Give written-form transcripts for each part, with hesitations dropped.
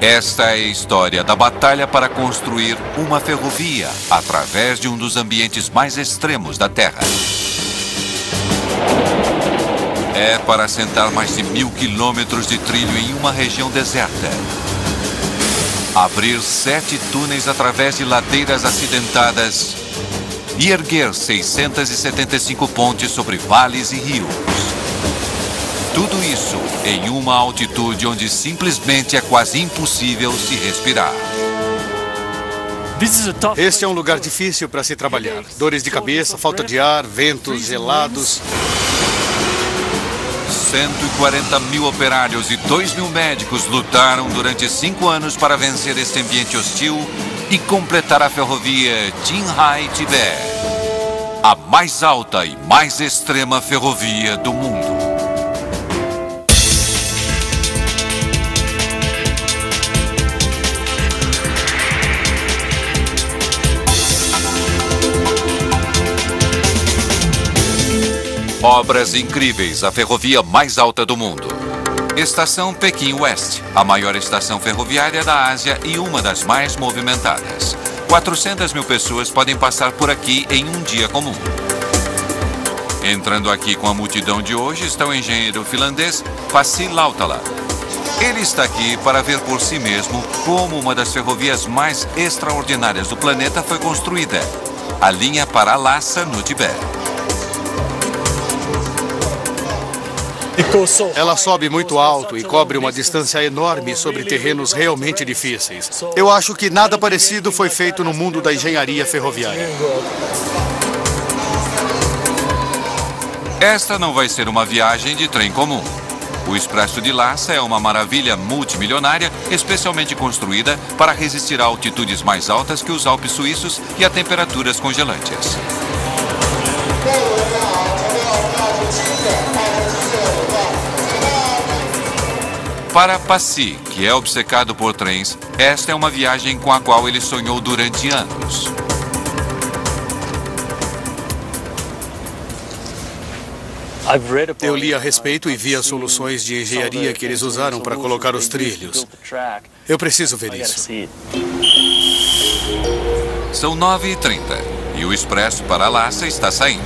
Esta é a história da batalha para construir uma ferrovia através de um dos ambientes mais extremos da Terra. É para assentar mais de 1000 quilômetros de trilho em uma região deserta. Abrir 7 túneis através de ladeiras acidentadas e erguer 675 pontes sobre vales e rios. Tudo isso em uma altitude onde simplesmente é quase impossível se respirar. Este é um lugar difícil para se trabalhar. Dores de cabeça, falta de ar, ventos gelados. 140 mil operários e 2.000 médicos lutaram durante 5 anos para vencer este ambiente hostil e completar a ferrovia Jinhai-Tibet, a mais alta e mais extrema ferrovia do mundo. Obras incríveis, a ferrovia mais alta do mundo. Estação Pequim West, a maior estação ferroviária da Ásia e uma das mais movimentadas. 400 mil pessoas podem passar por aqui em um dia comum. Entrando aqui com a multidão de hoje está o engenheiro finlandês Pasi Lautala. Ele está aqui para ver por si mesmo como uma das ferrovias mais extraordinárias do planeta foi construída. A linha para Lhasa, no Tibete. Ela sobe muito alto e cobre uma distância enorme sobre terrenos realmente difíceis. Eu acho que nada parecido foi feito no mundo da engenharia ferroviária. Esta não vai ser uma viagem de trem comum. O Expresso de Lhasa é uma maravilha multimilionária, especialmente construída para resistir a altitudes mais altas que os Alpes suíços e a temperaturas congelantes. Para Pasi, que é obcecado por trens, esta é uma viagem com a qual ele sonhou durante anos. Eu li a respeito e vi as soluções de engenharia que eles usaram para colocar os trilhos. Eu preciso ver isso. São 9h30 e o Expresso para Lhasa está saindo.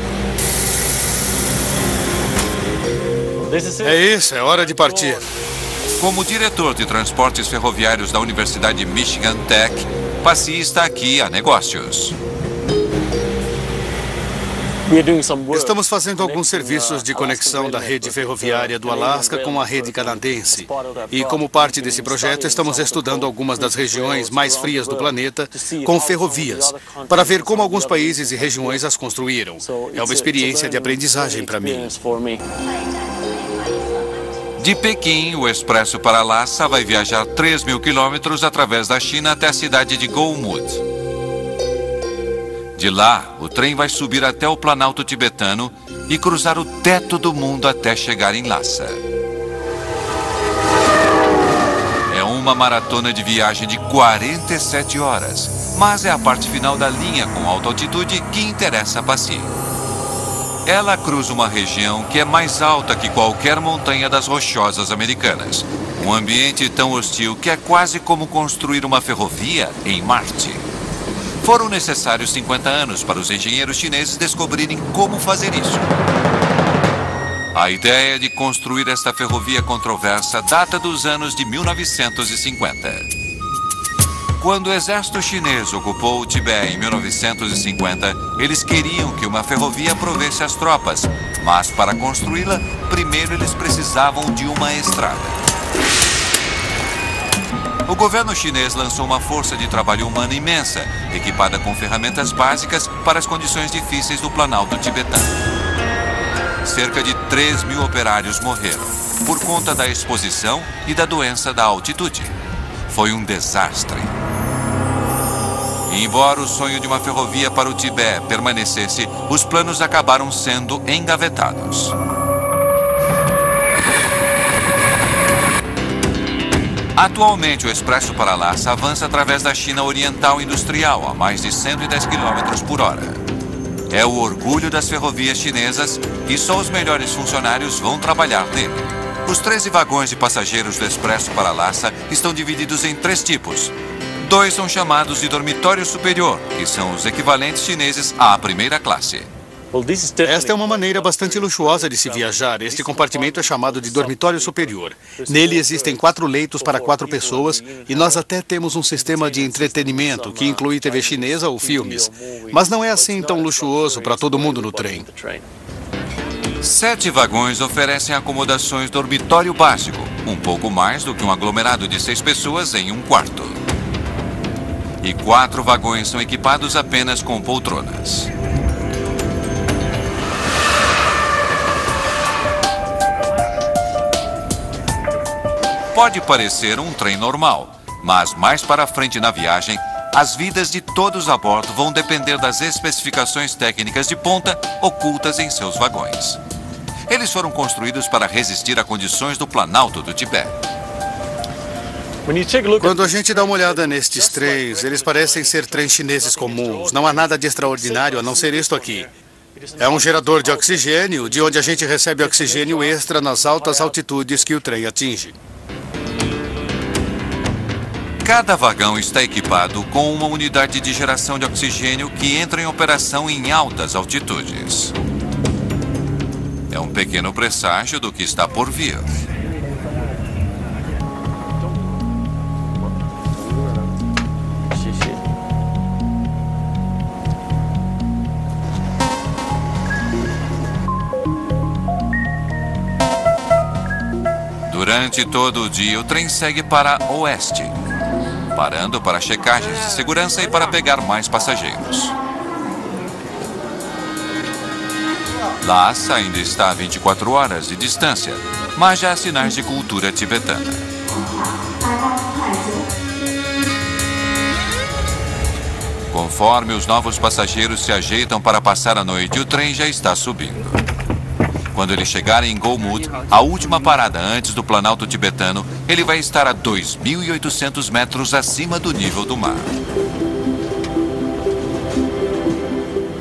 É isso, é hora de partir. Como diretor de transportes ferroviários da Universidade Michigan Tech, Pasi está aqui a negócios. Estamos fazendo alguns serviços de conexão da rede ferroviária do Alasca com a rede canadense. E como parte desse projeto, estamos estudando algumas das regiões mais frias do planeta com ferrovias, para ver como alguns países e regiões as construíram. É uma experiência de aprendizagem para mim. De Pequim, o Expresso para Lhasa vai viajar 3.000 quilômetros através da China até a cidade de Golmud. De lá, o trem vai subir até o Planalto Tibetano e cruzar o teto do mundo até chegar em Lhasa. É uma maratona de viagem de 47 horas, mas é a parte final da linha com alta altitude que interessa a Pasi. Ela cruza uma região que é mais alta que qualquer montanha das Rochosas americanas. Um ambiente tão hostil que é quase como construir uma ferrovia em Marte. Foram necessários 50 anos para os engenheiros chineses descobrirem como fazer isso. A ideia de construir esta ferrovia controversa data dos anos de 1950. Quando o exército chinês ocupou o Tibete em 1950, eles queriam que uma ferrovia provesse as tropas, mas para construí-la, primeiro eles precisavam de uma estrada. O governo chinês lançou uma força de trabalho humana imensa, equipada com ferramentas básicas para as condições difíceis do Planalto Tibetano. Cerca de 3.000 operários morreram, por conta da exposição e da doença da altitude. Foi um desastre. E embora o sonho de uma ferrovia para o Tibete permanecesse, os planos acabaram sendo engavetados. Atualmente, o Expresso para Lhasa avança através da China Oriental Industrial a mais de 110 km por hora. É o orgulho das ferrovias chinesas e só os melhores funcionários vão trabalhar nele. Os 13 vagões de passageiros do Expresso para Lhasa estão divididos em 3 tipos. 2 são chamados de dormitório superior, que são os equivalentes chineses à primeira classe. Esta é uma maneira bastante luxuosa de se viajar. Este compartimento é chamado de dormitório superior. Nele existem 4 leitos para 4 pessoas e nós até temos um sistema de entretenimento que inclui TV chinesa ou filmes. Mas não é assim tão luxuoso para todo mundo no trem. 7 vagões oferecem acomodações dormitório básico, um pouco mais do que um aglomerado de 6 pessoas em um quarto. E 4 vagões são equipados apenas com poltronas. Pode parecer um trem normal, mas mais para frente na viagem, as vidas de todos a bordo vão depender das especificações técnicas de ponta ocultas em seus vagões. Eles foram construídos para resistir a condições do Planalto do Tibete. Quando a gente dá uma olhada nestes trens, eles parecem ser trens chineses comuns. Não há nada de extraordinário a não ser isto aqui. É um gerador de oxigênio, de onde a gente recebe oxigênio extra nas altas altitudes que o trem atinge. Cada vagão está equipado com uma unidade de geração de oxigênio que entra em operação em altas altitudes. É um pequeno presságio do que está por vir. Durante todo o dia, o trem segue para oeste, parando para checagens de segurança e para pegar mais passageiros. Lhasa ainda está a 24 horas de distância, mas já há sinais de cultura tibetana. Conforme os novos passageiros se ajeitam para passar a noite, o trem já está subindo. Quando ele chegar em Golmud, a última parada antes do Planalto tibetano, ele vai estar a 2.800 metros acima do nível do mar.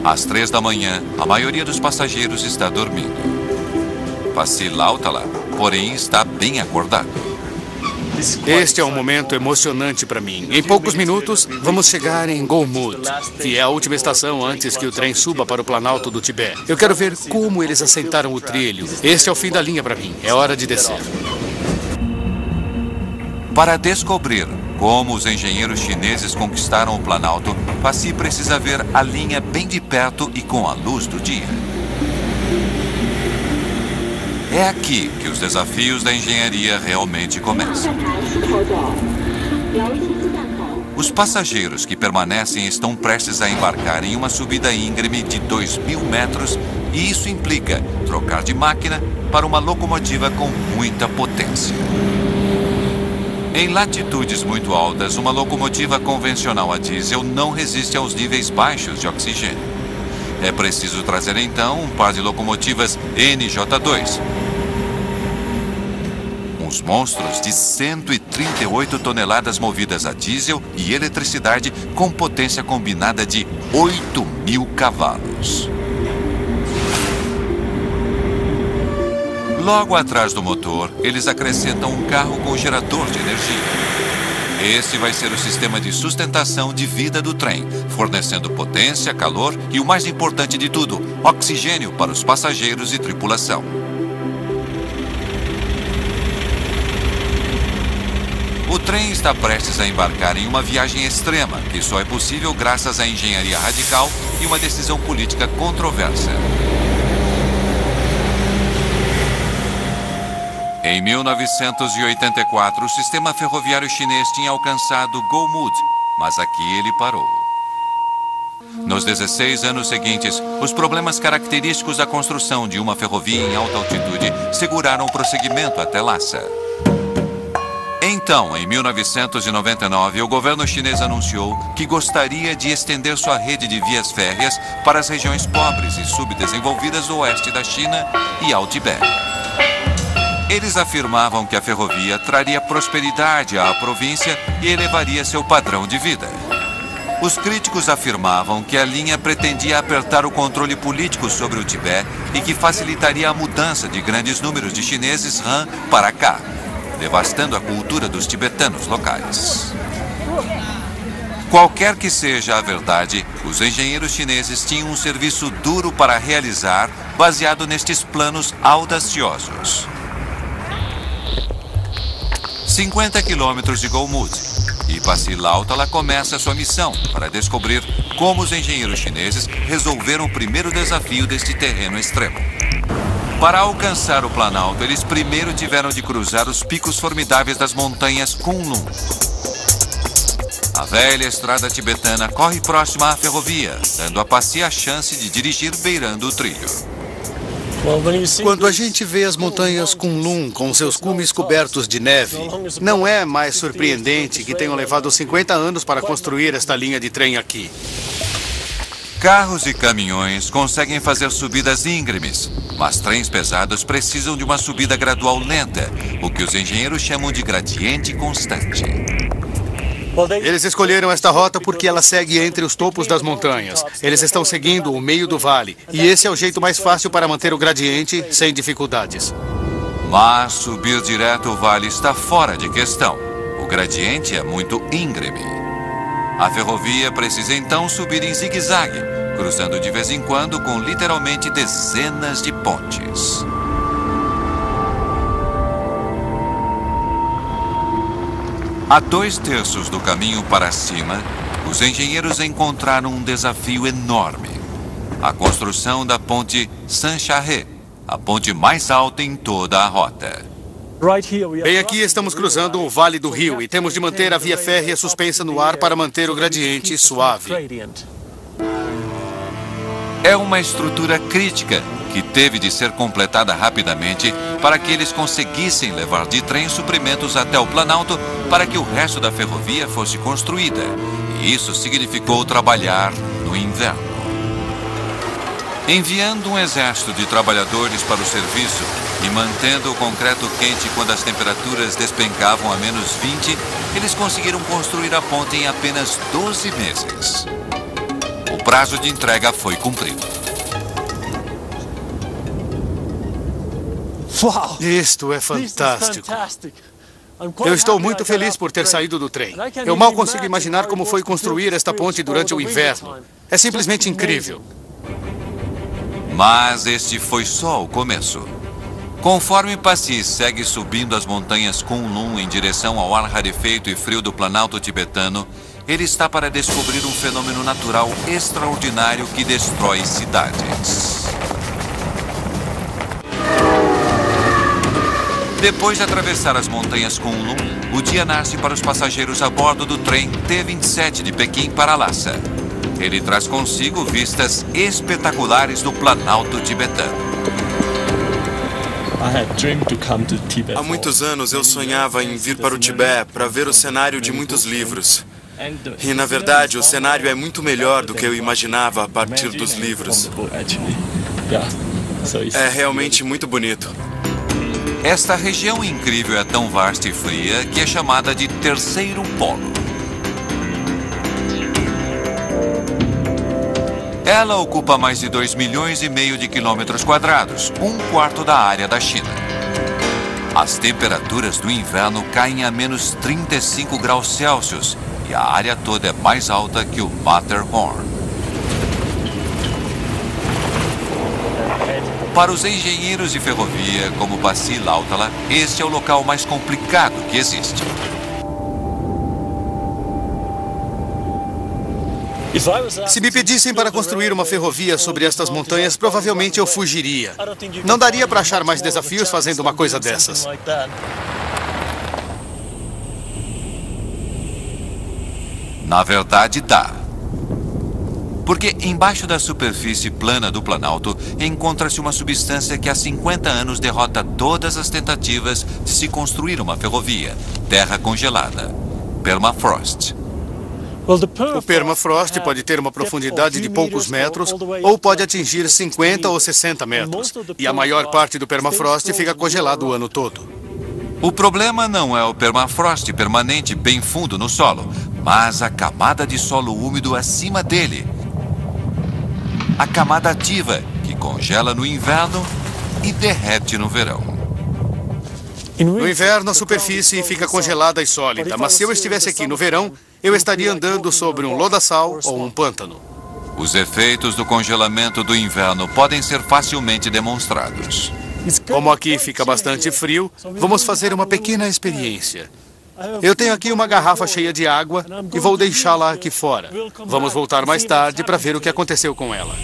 Às 3 da manhã, a maioria dos passageiros está dormindo. Pasi Lautala, porém, está bem acordado. Este é um momento emocionante para mim. Em poucos minutos, vamos chegar em Golmud, que é a última estação antes que o trem suba para o Planalto do Tibete. Eu quero ver como eles assentaram o trilho. Este é o fim da linha para mim. É hora de descer. Para descobrir como os engenheiros chineses conquistaram o Planalto, Pasi precisa ver a linha bem de perto e com a luz do dia. É aqui que os desafios da engenharia realmente começam. Os passageiros que permanecem estão prestes a embarcar em uma subida íngreme de 2.000 metros e isso implica trocar de máquina para uma locomotiva com muita potência. Em latitudes muito altas, uma locomotiva convencional a diesel não resiste aos níveis baixos de oxigênio. É preciso trazer então um par de locomotivas NJ2. Uns monstros de 138 toneladas movidas a diesel e eletricidade com potência combinada de 8.000 cavalos. Logo atrás do motor, eles acrescentam um carro com gerador de energia. Esse vai ser o sistema de sustentação de vida do trem, fornecendo potência, calor e, o mais importante de tudo, oxigênio para os passageiros e tripulação. O trem está prestes a embarcar em uma viagem extrema, que só é possível graças à engenharia radical e uma decisão política controversa. Em 1984, o sistema ferroviário chinês tinha alcançado Golmud, mas aqui ele parou. Nos 16 anos seguintes, os problemas característicos da construção de uma ferrovia em alta altitude seguraram o prosseguimento até Lhasa. Então, em 1999, o governo chinês anunciou que gostaria de estender sua rede de vias férreas para as regiões pobres e subdesenvolvidas do oeste da China e ao Tibete. Eles afirmavam que a ferrovia traria prosperidade à província e elevaria seu padrão de vida. Os críticos afirmavam que a linha pretendia apertar o controle político sobre o Tibete e que facilitaria a mudança de grandes números de chineses Han para cá, devastando a cultura dos tibetanos locais. Qualquer que seja a verdade, os engenheiros chineses tinham um serviço duro para realizar, baseado nestes planos audaciosos. 50 quilômetros de Golmud. E Pasi Lautala começa sua missão para descobrir como os engenheiros chineses resolveram o primeiro desafio deste terreno extremo. Para alcançar o Planalto, eles primeiro tiveram de cruzar os picos formidáveis das montanhas Kunlun. A velha estrada tibetana corre próxima à ferrovia, dando a Pasi a chance de dirigir beirando o trilho. Quando a gente vê as montanhas Kunlun com seus cumes cobertos de neve, não é mais surpreendente que tenham levado 50 anos para construir esta linha de trem aqui. Carros e caminhões conseguem fazer subidas íngremes, mas trens pesados precisam de uma subida gradual lenta, o que os engenheiros chamam de gradiente constante. Eles escolheram esta rota porque ela segue entre os topos das montanhas. Eles estão seguindo o meio do vale, e esse é o jeito mais fácil para manter o gradiente sem dificuldades. Mas subir direto o vale está fora de questão. O gradiente é muito íngreme. A ferrovia precisa então subir em zigue-zague, cruzando de vez em quando com literalmente dezenas de pontes. A 2/3 do caminho para cima, os engenheiros encontraram um desafio enorme. A construção da ponte Saint-Charest, a ponte mais alta em toda a rota. Bem aqui estamos cruzando o Vale do Rio e temos de manter a via férrea suspensa no ar para manter o gradiente suave. É uma estrutura crítica que teve de ser completada rapidamente para que eles conseguissem levar de trem suprimentos até o Planalto para que o resto da ferrovia fosse construída. E isso significou trabalhar no inverno. Enviando um exército de trabalhadores para o serviço e mantendo o concreto quente quando as temperaturas despencavam a -20, eles conseguiram construir a ponte em apenas 12 meses. O prazo de entrega foi cumprido. Isto é fantástico. Eu estou muito feliz por ter saído do trem. Eu mal consigo imaginar como foi construir esta ponte durante o inverno. É simplesmente incrível. Mas este foi só o começo. Conforme Pasi segue subindo as montanhas Kunlun em direção ao ar rarefeito e frio do Planalto tibetano, ele está para descobrir um fenômeno natural extraordinário que destrói cidades. Depois de atravessar as montanhas Kunlun, o dia nasce para os passageiros a bordo do trem T-27 de Pequim para Lhasa. Ele traz consigo vistas espetaculares do Planalto tibetano. Há muitos anos eu sonhava em vir para o Tibete para ver o cenário de muitos livros. E, na verdade, o cenário é muito melhor do que eu imaginava a partir dos livros. É realmente muito bonito. Esta região incrível é tão vasta e fria que é chamada de Terceiro Polo. Ela ocupa mais de 2,5 milhões de quilômetros quadrados, 1/4 da área da China. As temperaturas do inverno caem a -35 graus Celsius e a área toda é mais alta que o Matterhorn. Para os engenheiros de ferrovia, como Pasi Lautala, este é o local mais complicado que existe. Se me pedissem para construir uma ferrovia sobre estas montanhas, provavelmente eu fugiria. Não daria para achar mais desafios fazendo uma coisa dessas. Na verdade, dá. Porque embaixo da superfície plana do Planalto encontra-se uma substância que há 50 anos derrota todas as tentativas de se construir uma ferrovia: terra congelada, permafrost. O permafrost pode ter uma profundidade de poucos metros ou pode atingir 50 ou 60 metros. E a maior parte do permafrost fica congelado o ano todo. O problema não é o permafrost permanente bem fundo no solo, mas a camada de solo úmido acima dele. A camada ativa, que congela no inverno e derrete no verão. No inverno, a superfície fica congelada e sólida, mas se eu estivesse aqui no verão, eu estaria andando sobre um lodaçal ou um pântano. Os efeitos do congelamento do inverno podem ser facilmente demonstrados. Como aqui fica bastante frio, vamos fazer uma pequena experiência. Eu tenho aqui uma garrafa cheia de água e vou deixá-la aqui fora. Vamos voltar mais tarde para ver o que aconteceu com ela.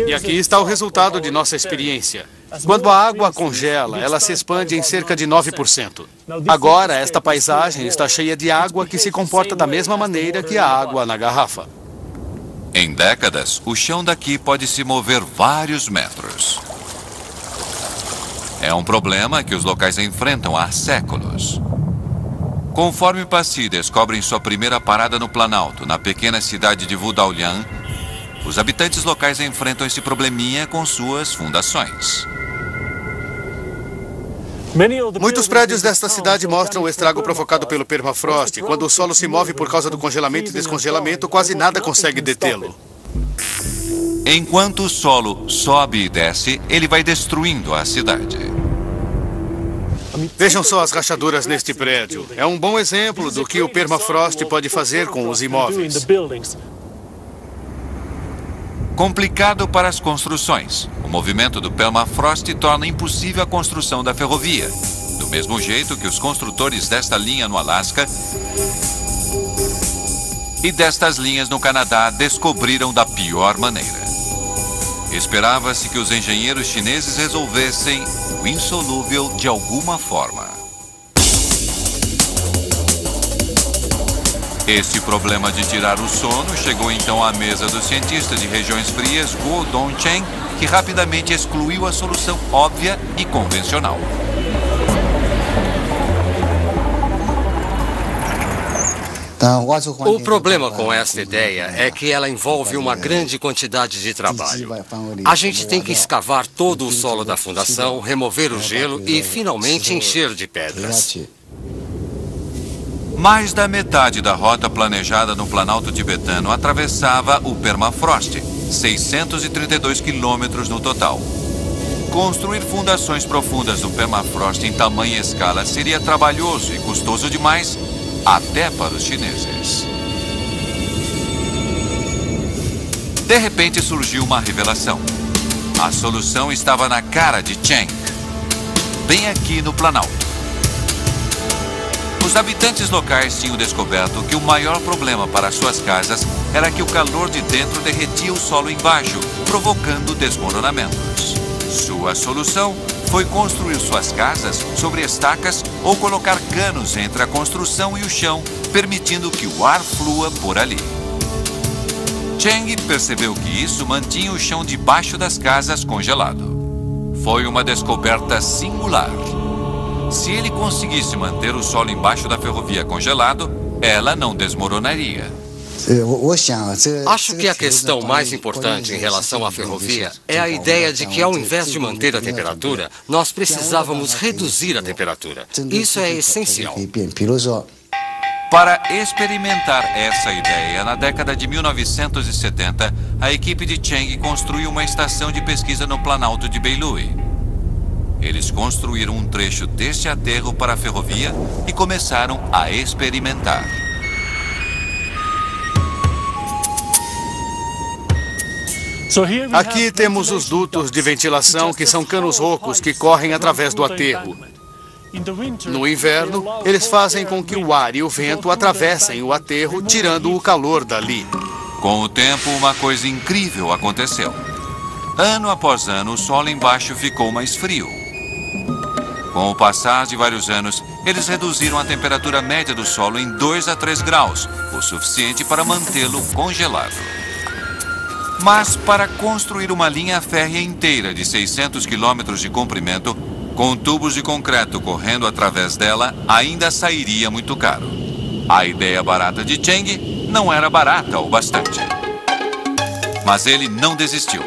E aqui está o resultado de nossa experiência. Quando a água congela, ela se expande em cerca de 9%. Agora, esta paisagem está cheia de água que se comporta da mesma maneira que a água na garrafa. Em décadas, o chão daqui pode se mover vários metros. É um problema que os locais enfrentam há séculos. Conforme Passy descobrem sua primeira parada no Planalto, na pequena cidade de Vudaulian, os habitantes locais enfrentam esse probleminha com suas fundações. Muitos prédios desta cidade mostram o estrago provocado pelo permafrost. Quando o solo se move por causa do congelamento e descongelamento, quase nada consegue detê-lo. Enquanto o solo sobe e desce, ele vai destruindo a cidade. Vejam só as rachaduras neste prédio. É um bom exemplo do que o permafrost pode fazer com os imóveis. Complicado para as construções. O movimento do permafrost torna impossível a construção da ferrovia, do mesmo jeito que os construtores desta linha no Alasca e destas linhas no Canadá descobriram da pior maneira. Esperava-se que os engenheiros chineses resolvessem o insolúvel de alguma forma. Esse problema de tirar o sono chegou então à mesa dos cientistas de regiões frias Guo Dongcheng, que rapidamente excluiu a solução óbvia e convencional. O problema com esta ideia é que ela envolve uma grande quantidade de trabalho. A gente tem que escavar todo o solo da fundação, remover o gelo e finalmente encher de pedras. Mais da metade da rota planejada no Planalto tibetano atravessava o permafrost, 632 quilômetros no total. Construir fundações profundas no permafrost em tamanha escala seria trabalhoso e custoso demais, até para os chineses. De repente surgiu uma revelação. A solução estava na cara de Cheng, bem aqui no Planalto. Os habitantes locais tinham descoberto que o maior problema para suas casas era que o calor de dentro derretia o solo embaixo, provocando desmoronamentos. Sua solução foi construir suas casas sobre estacas ou colocar canos entre a construção e o chão, permitindo que o ar flua por ali. Cheng percebeu que isso mantinha o chão debaixo das casas congelado. Foi uma descoberta singular. Se ele conseguisse manter o solo embaixo da ferrovia congelado, ela não desmoronaria. Acho que a questão mais importante em relação à ferrovia é a ideia de que, ao invés de manter a temperatura, nós precisávamos reduzir a temperatura. Isso é essencial. Para experimentar essa ideia, na década de 1970, a equipe de Cheng construiu uma estação de pesquisa no Planalto de Beilui. Eles construíram um trecho deste aterro para a ferrovia e começaram a experimentar. Aqui temos os dutos de ventilação, que são canos ocos que correm através do aterro. No inverno, eles fazem com que o ar e o vento atravessem o aterro, tirando o calor dali. Com o tempo, uma coisa incrível aconteceu. Ano após ano, o solo embaixo ficou mais frio. Com o passar de vários anos, eles reduziram a temperatura média do solo em 2 a 3 graus, o suficiente para mantê-lo congelado. Mas para construir uma linha férrea inteira de 600 quilômetros de comprimento, com tubos de concreto correndo através dela, ainda sairia muito caro. A ideia barata de Cheng não era barata o bastante. Mas ele não desistiu.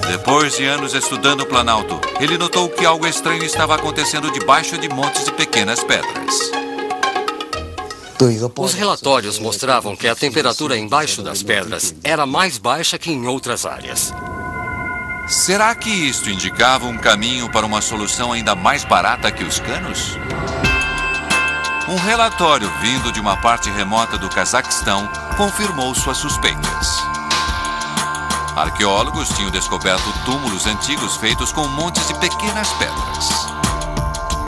Depois de anos estudando o Planalto, ele notou que algo estranho estava acontecendo debaixo de montes de pequenas pedras. Os relatórios mostravam que a temperatura embaixo das pedras era mais baixa que em outras áreas. Será que isto indicava um caminho para uma solução ainda mais barata que os canos? Um relatório vindo de uma parte remota do Cazaquistão confirmou suas suspeitas. Arqueólogos tinham descoberto túmulos antigos feitos com montes de pequenas pedras.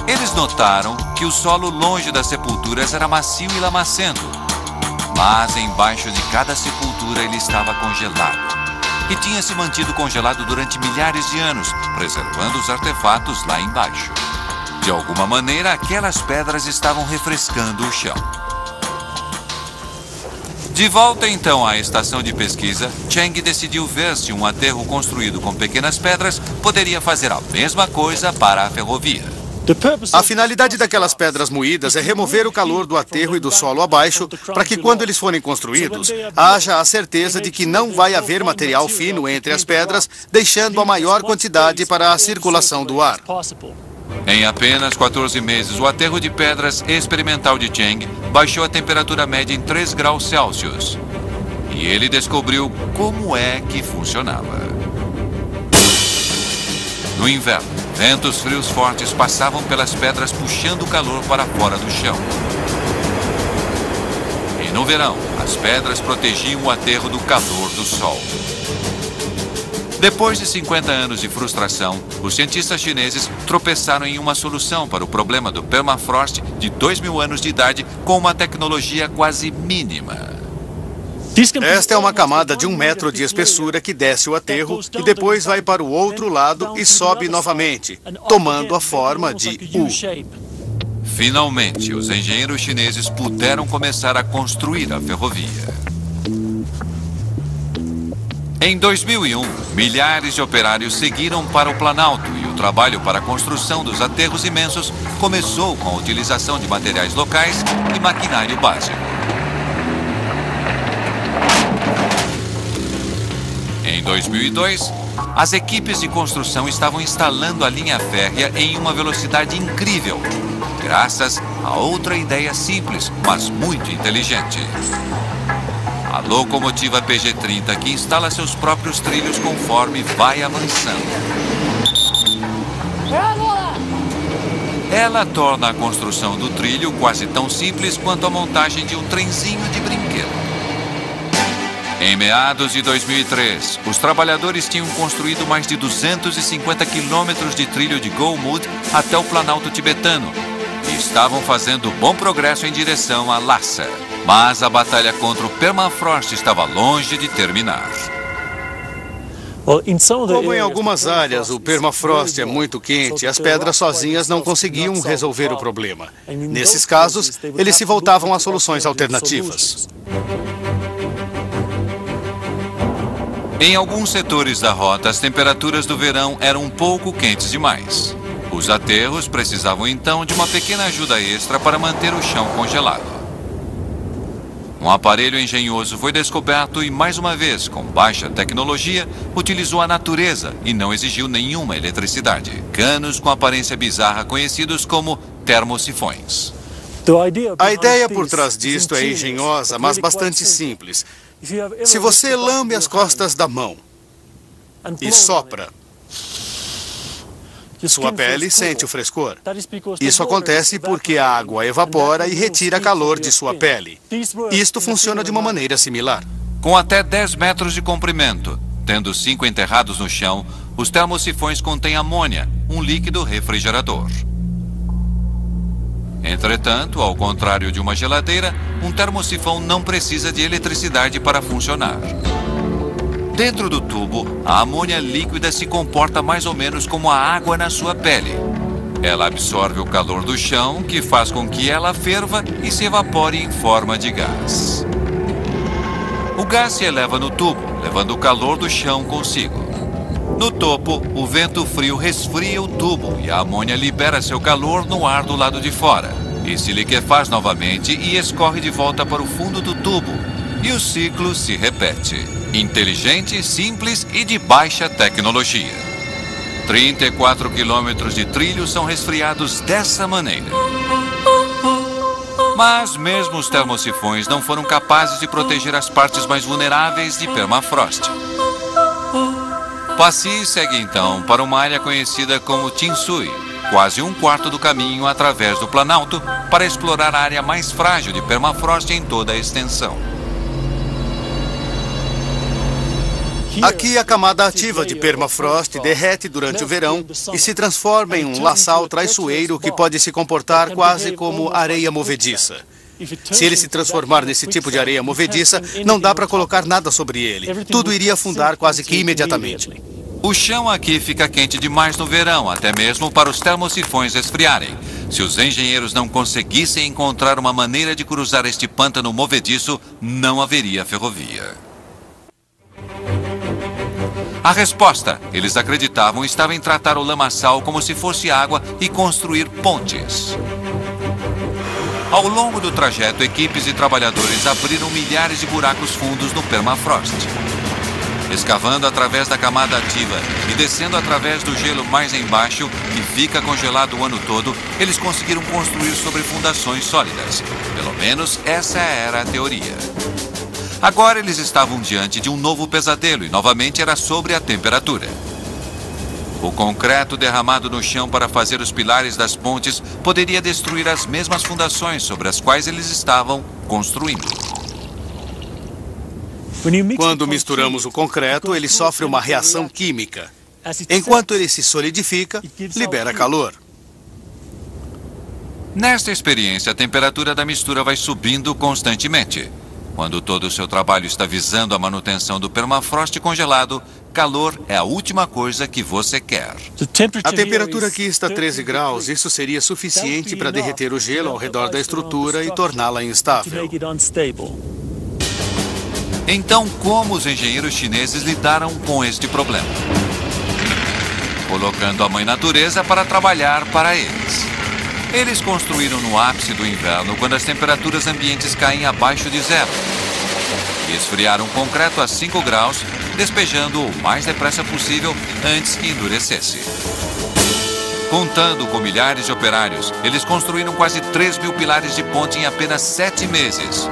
Eles notaram que o solo longe das sepulturas era macio e lamacento, mas embaixo de cada sepultura ele estava congelado e tinha se mantido congelado durante milhares de anos, preservando os artefatos lá embaixo. De alguma maneira, aquelas pedras estavam refrescando o chão. De volta então à estação de pesquisa, Cheng decidiu ver se um aterro construído com pequenas pedras poderia fazer a mesma coisa para a ferrovia. A finalidade daquelas pedras moídas é remover o calor do aterro e do solo abaixo, para que quando eles forem construídos, haja a certeza de que não vai haver material fino entre as pedras, deixando a maior quantidade para a circulação do ar. Em apenas 14 meses, o aterro de pedras experimental de Cheng baixou a temperatura média em 3 graus Celsius. E ele descobriu como é que funcionava. No inverno, ventos frios fortes passavam pelas pedras puxando o calor para fora do chão. E no verão, as pedras protegiam o aterro do calor do sol. Depois de 50 anos de frustração, os cientistas chineses tropeçaram em uma solução para o problema do permafrost de 2.000 anos de idade com uma tecnologia quase mínima. Esta é uma camada de 1 metro de espessura que desce o aterro e depois vai para o outro lado e sobe novamente, tomando a forma de U. Finalmente, os engenheiros chineses puderam começar a construir a ferrovia. Em 2001, milhares de operários seguiram para o Planalto e o trabalho para a construção dos aterros imensos começou com a utilização de materiais locais e maquinário básico. Em 2002, as equipes de construção estavam instalando a linha férrea em uma velocidade incrível, graças a outra ideia simples, mas muito inteligente. A locomotiva PG-30 que instala seus próprios trilhos conforme vai avançando. Ela torna a construção do trilho quase tão simples quanto a montagem de um trenzinho de brinquedo. Em meados de 2003, os trabalhadores tinham construído mais de 250 quilômetros de trilho de Golmud até o Planalto tibetano e estavam fazendo bom progresso em direção a Lhasa. Mas a batalha contra o permafrost estava longe de terminar. Como em algumas áreas o permafrost é muito quente, as pedras sozinhas não conseguiam resolver o problema. Nesses casos, eles se voltavam a soluções alternativas. Em alguns setores da rota, as temperaturas do verão eram um pouco quentes demais. Os aterros precisavam então de uma pequena ajuda extra para manter o chão congelado. Um aparelho engenhoso foi descoberto e, mais uma vez, com baixa tecnologia, utilizou a natureza e não exigiu nenhuma eletricidade. Canos com aparência bizarra conhecidos como termosifões. A ideia por trás disto é engenhosa, mas bastante simples. Se você lambe as costas da mão e sopra, sua pele sente o frescor. Isso acontece porque a água evapora e retira calor de sua pele. Isto funciona de uma maneira similar. Com até 10 metros de comprimento, tendo 5 enterrados no chão, os termosifões contêm amônia, um líquido refrigerador. Entretanto, ao contrário de uma geladeira, um termosifão não precisa de eletricidade para funcionar. Dentro do tubo, a amônia líquida se comporta mais ou menos como a água na sua pele. Ela absorve o calor do chão, que faz com que ela ferva e se evapore em forma de gás. O gás se eleva no tubo, levando o calor do chão consigo. No topo, o vento frio resfria o tubo e a amônia libera seu calor no ar do lado de fora. E se liquefaz novamente e escorre de volta para o fundo do tubo. E o ciclo se repete. Inteligente, simples e de baixa tecnologia. 34 quilômetros de trilho são resfriados dessa maneira. Mas mesmo os termosifões não foram capazes de proteger as partes mais vulneráveis de permafrost. Passy segue então para uma área conhecida como Tinsui, quase um quarto do caminho através do Planalto, para explorar a área mais frágil de permafrost em toda a extensão. Aqui a camada ativa de permafrost derrete durante o verão e se transforma em um laçal traiçoeiro que pode se comportar quase como areia movediça. Se ele se transformar nesse tipo de areia movediça, não dá para colocar nada sobre ele. Tudo iria afundar quase que imediatamente. O chão aqui fica quente demais no verão, até mesmo para os termosifões esfriarem. Se os engenheiros não conseguissem encontrar uma maneira de cruzar este pântano movediço, não haveria ferrovia. A resposta, eles acreditavam, estava em tratar o lamaçal como se fosse água e construir pontes. Ao longo do trajeto, equipes e trabalhadores abriram milhares de buracos fundos no permafrost. Escavando através da camada ativa e descendo através do gelo mais embaixo, que fica congelado o ano todo, eles conseguiram construir sobre fundações sólidas. Pelo menos essa era a teoria. Agora eles estavam diante de um novo pesadelo e novamente era sobre a temperatura. O concreto derramado no chão para fazer os pilares das pontes poderia destruir as mesmas fundações sobre as quais eles estavam construindo. Quando misturamos o concreto, ele sofre uma reação química. Enquanto ele se solidifica, libera calor. Nesta experiência, a temperatura da mistura vai subindo constantemente. Quando todo o seu trabalho está visando a manutenção do permafrost congelado, calor é a última coisa que você quer. A temperatura aqui está 13 graus. Isso seria suficiente para derreter o gelo ao redor da estrutura e torná-la instável. Então, como os engenheiros chineses lidaram com este problema? Colocando a mãe natureza para trabalhar para eles. Eles construíram no ápice do inverno, quando as temperaturas ambientes caem abaixo de zero. E esfriaram o concreto a 5 graus, despejando-o o mais depressa possível antes que endurecesse. Contando com milhares de operários, eles construíram quase 3.000 pilares de ponte em apenas 7 meses.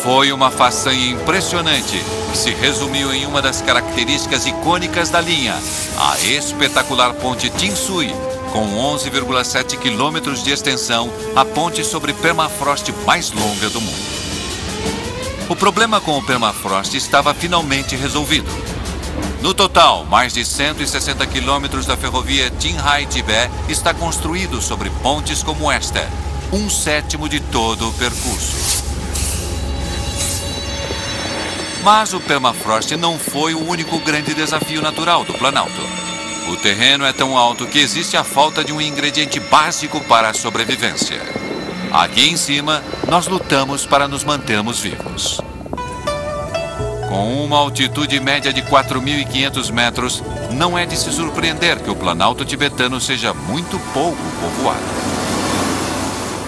Foi uma façanha impressionante, que se resumiu em uma das características icônicas da linha, a espetacular ponte Tinsui, com 11,7 quilômetros de extensão, a ponte sobre permafrost mais longa do mundo. O problema com o permafrost estava finalmente resolvido. No total, mais de 160 quilômetros da ferrovia Qinghai-Tibet está construído sobre pontes como esta, 1/7 de todo o percurso. Mas o permafrost não foi o único grande desafio natural do Planalto. O terreno é tão alto que existe a falta de um ingrediente básico para a sobrevivência. Aqui em cima, nós lutamos para nos mantermos vivos. Com uma altitude média de 4.500 metros, não é de se surpreender que o Planalto tibetano seja muito pouco povoado.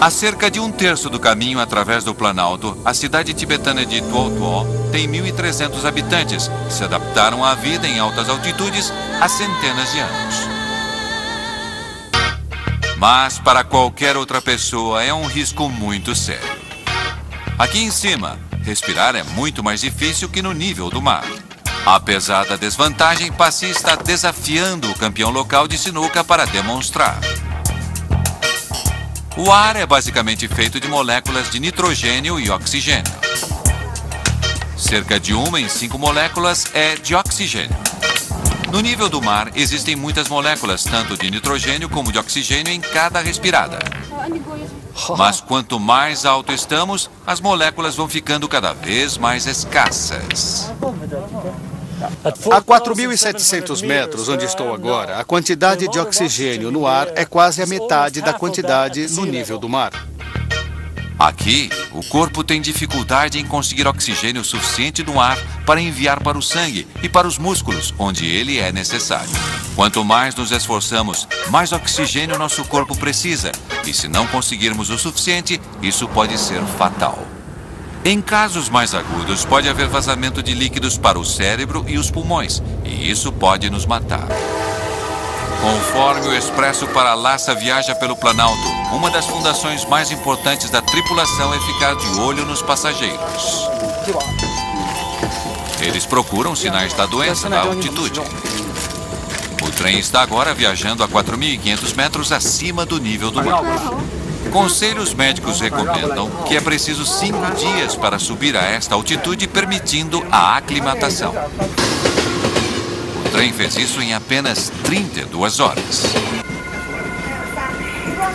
A cerca de 1/3 do caminho através do Planalto, a cidade tibetana de Tuo Tuo tem 1.300 habitantes que se adaptaram à vida em altas altitudes há centenas de anos. Mas para qualquer outra pessoa é um risco muito sério. Aqui em cima, respirar é muito mais difícil que no nível do mar. Apesar da desvantagem, Passy está desafiando o campeão local de sinuca para demonstrar. O ar é basicamente feito de moléculas de nitrogênio e oxigênio. Cerca de 1 em 5 moléculas é de oxigênio. No nível do mar, existem muitas moléculas, tanto de nitrogênio como de oxigênio, em cada respirada. Mas quanto mais alto estamos, as moléculas vão ficando cada vez mais escassas. A 4.700 metros, onde estou agora, a quantidade de oxigênio no ar é quase a metade da quantidade no nível do mar. Aqui, o corpo tem dificuldade em conseguir oxigênio suficiente no ar para enviar para o sangue e para os músculos, onde ele é necessário. Quanto mais nos esforçamos, mais oxigênio nosso corpo precisa. E se não conseguirmos o suficiente, isso pode ser fatal. Em casos mais agudos, pode haver vazamento de líquidos para o cérebro e os pulmões, e isso pode nos matar. Conforme o Expresso para Lhasa viaja pelo Planalto, uma das fundações mais importantes da tripulação é ficar de olho nos passageiros. Eles procuram sinais da doença da altitude. O trem está agora viajando a 4.500 metros acima do nível do mar. Conselhos médicos recomendam que é preciso 5 dias para subir a esta altitude, permitindo a aclimatação. O trem fez isso em apenas 32 horas.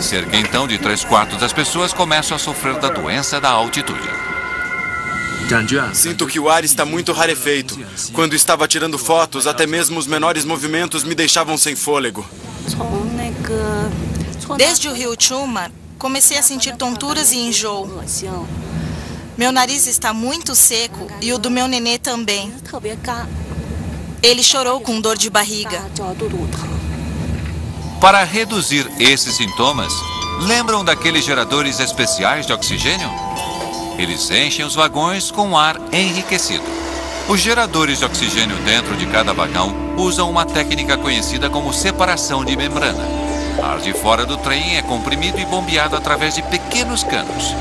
Cerca então de 3/4 das pessoas começam a sofrer da doença da altitude. Sinto que o ar está muito rarefeito. Quando estava tirando fotos, até mesmo os menores movimentos me deixavam sem fôlego. Desde o rio Chuma, comecei a sentir tonturas e enjoo. Meu nariz está muito seco e o do meu nenê também. Ele chorou com dor de barriga. Para reduzir esses sintomas, lembram daqueles geradores especiais de oxigênio? Eles enchem os vagões com ar enriquecido. Os geradores de oxigênio dentro de cada vagão usam uma técnica conhecida como separação de membrana. Ar de fora do trem é comprimido e bombeado através de pequenos canos.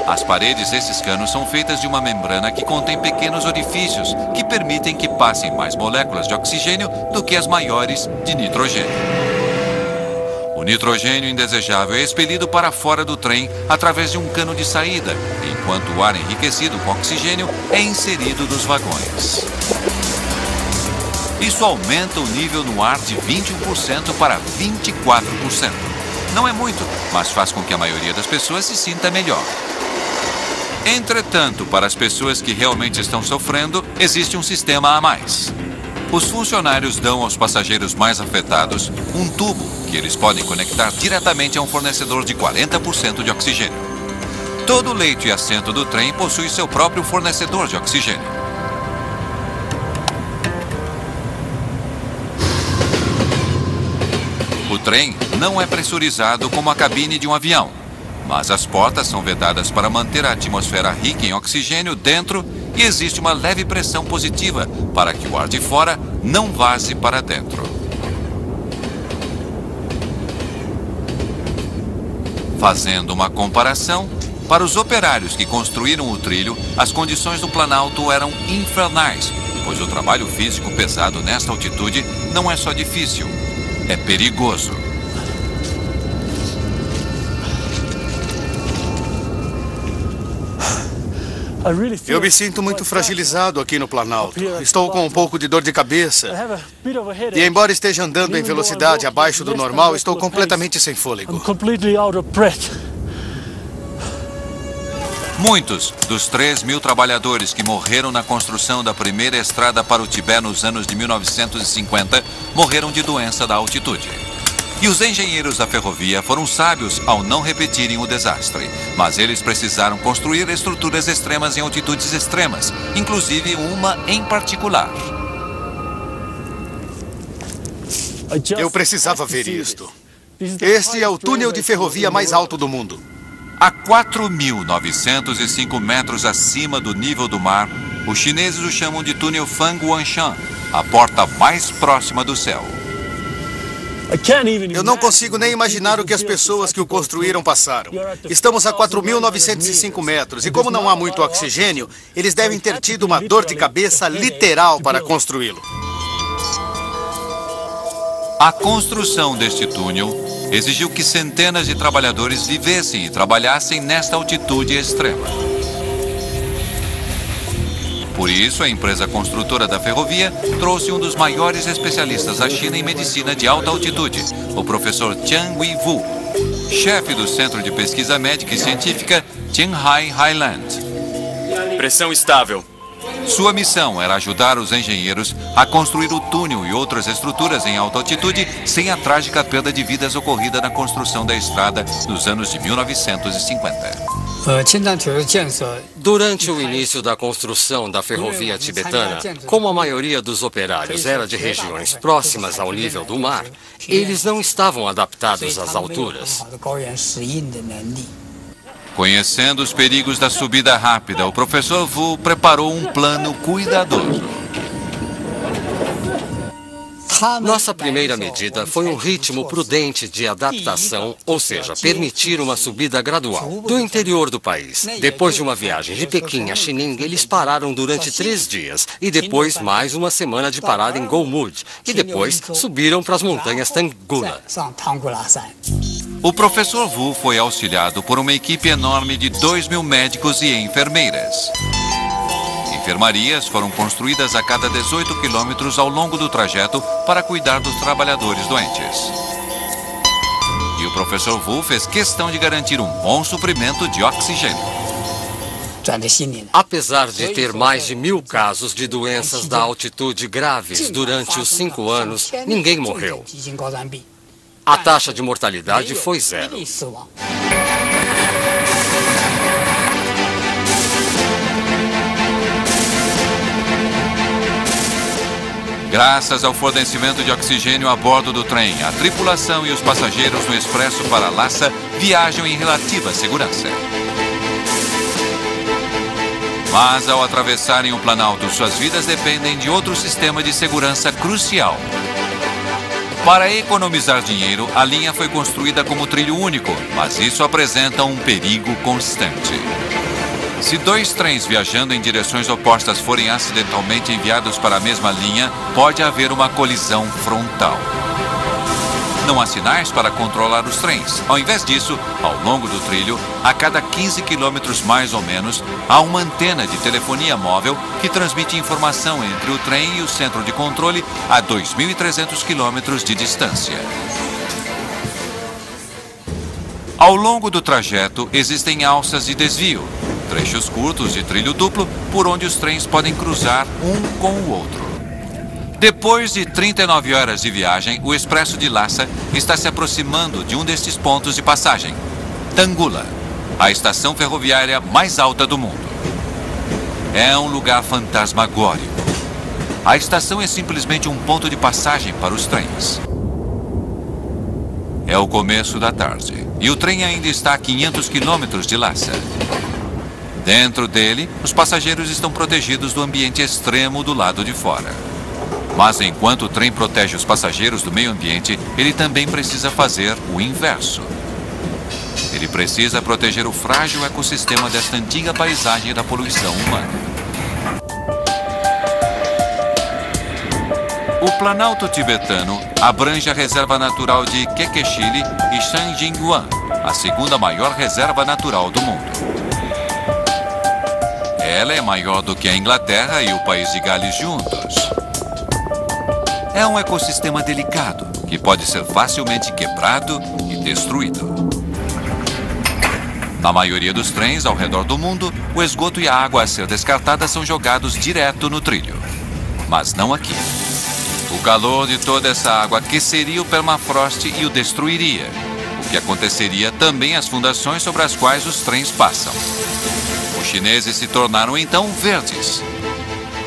As paredes desses canos são feitas de uma membrana que contém pequenos orifícios que permitem que passem mais moléculas de oxigênio do que as maiores de nitrogênio. O nitrogênio indesejável é expelido para fora do trem através de um cano de saída, enquanto o ar enriquecido com oxigênio é inserido nos vagões. Isso aumenta o nível no ar de 21% para 24%. Não é muito, mas faz com que a maioria das pessoas se sinta melhor. Entretanto, para as pessoas que realmente estão sofrendo, existe um sistema a mais. Os funcionários dão aos passageiros mais afetados um tubo que eles podem conectar diretamente a um fornecedor de 40% de oxigênio. Todo leito e assento do trem possui seu próprio fornecedor de oxigênio. O trem não é pressurizado como a cabine de um avião, mas as portas são vedadas para manter a atmosfera rica em oxigênio dentro e existe uma leve pressão positiva para que o ar de fora não vaze para dentro. Fazendo uma comparação, para os operários que construíram o trilho, as condições do Planalto eram infernais, pois o trabalho físico pesado nesta altitude não é só difícil, é perigoso. Eu me sinto muito fragilizado aqui no Planalto. Estou com um pouco de dor de cabeça. E embora esteja andando em velocidade abaixo do normal, estou completamente sem fôlego. Muitos dos 3.000 trabalhadores que morreram na construção da primeira estrada para o Tibete nos anos de 1950 morreram de doença da altitude. E os engenheiros da ferrovia foram sábios ao não repetirem o desastre, mas eles precisaram construir estruturas extremas em altitudes extremas, inclusive uma em particular. Eu precisava ver isto. Este é o túnel de ferrovia mais alto do mundo. A 4.905 metros acima do nível do mar, os chineses o chamam de túnel Fanguanshan, a porta mais próxima do céu. Eu não consigo nem imaginar o que as pessoas que o construíram passaram. Estamos a 4.905 metros e como não há muito oxigênio, eles devem ter tido uma dor de cabeça literal para construí-lo. A construção deste túnel exigiu que centenas de trabalhadores vivessem e trabalhassem nesta altitude extrema. Por isso, a empresa construtora da ferrovia trouxe um dos maiores especialistas da China em medicina de alta altitude, o professor Jiang Weiwu, chefe do Centro de Pesquisa Médica e Científica Qinghai Highland. Pressão estável. Sua missão era ajudar os engenheiros a construir o túnel e outras estruturas em alta altitude sem a trágica perda de vidas ocorrida na construção da estrada nos anos de 1950. Durante o início da construção da ferrovia tibetana, como a maioria dos operários era de regiões próximas ao nível do mar, eles não estavam adaptados às alturas. Conhecendo os perigos da subida rápida, o professor Wu preparou um plano cuidadoso. Nossa primeira medida foi um ritmo prudente de adaptação, ou seja, permitir uma subida gradual. Do interior do país, depois de uma viagem de Pequim a Xining, eles pararam durante 3 dias, e depois mais uma semana de parada em Golmud, e depois subiram para as montanhas Tanggula. O professor Wu foi auxiliado por uma equipe enorme de 2.000 médicos e enfermeiras. Enfermarias foram construídas a cada 18 quilômetros ao longo do trajeto para cuidar dos trabalhadores doentes. E o professor Wu fez questão de garantir um bom suprimento de oxigênio. Apesar de ter mais de 1.000 casos de doenças da altitude graves durante os 5 anos, ninguém morreu. A taxa de mortalidade foi 0. Graças ao fornecimento de oxigênio a bordo do trem, a tripulação e os passageiros no expresso para Lhasa viajam em relativa segurança. Mas ao atravessarem o Planalto, suas vidas dependem de outro sistema de segurança crucial. Para economizar dinheiro, a linha foi construída como trilho único, mas isso apresenta um perigo constante. Se 2 trens viajando em direções opostas forem acidentalmente enviados para a mesma linha, pode haver uma colisão frontal. Não há sinais para controlar os trens. Ao invés disso, ao longo do trilho, a cada 15 quilômetros mais ou menos, há uma antena de telefonia móvel que transmite informação entre o trem e o centro de controle a 2.300 quilômetros de distância. Ao longo do trajeto, existem alças de desvio, trechos curtos de trilho duplo por onde os trens podem cruzar um com o outro. Depois de 39 horas de viagem, o expresso de Lhasa está se aproximando de um destes pontos de passagem, Tanggula, a estação ferroviária mais alta do mundo. É um lugar fantasmagórico. A estação é simplesmente um ponto de passagem para os trens. É o começo da tarde e o trem ainda está a 500 quilômetros de Lhasa. Dentro dele, os passageiros estão protegidos do ambiente extremo do lado de fora. Mas enquanto o trem protege os passageiros do meio ambiente, ele também precisa fazer o inverso. Ele precisa proteger o frágil ecossistema desta antiga paisagem da poluição humana. O Planalto tibetano abrange a reserva natural de Kekechili e Shanjingguan, a segunda maior reserva natural do mundo. Ela é maior do que a Inglaterra e o país de Gales juntos. É um ecossistema delicado, que pode ser facilmente quebrado e destruído. Na maioria dos trens ao redor do mundo, o esgoto e a água a ser descartada são jogados direto no trilho. Mas não aqui. O calor de toda essa água aqueceria o permafrost e o destruiria, o que aconteceria também às fundações sobre as quais os trens passam. Os chineses se tornaram então verdes.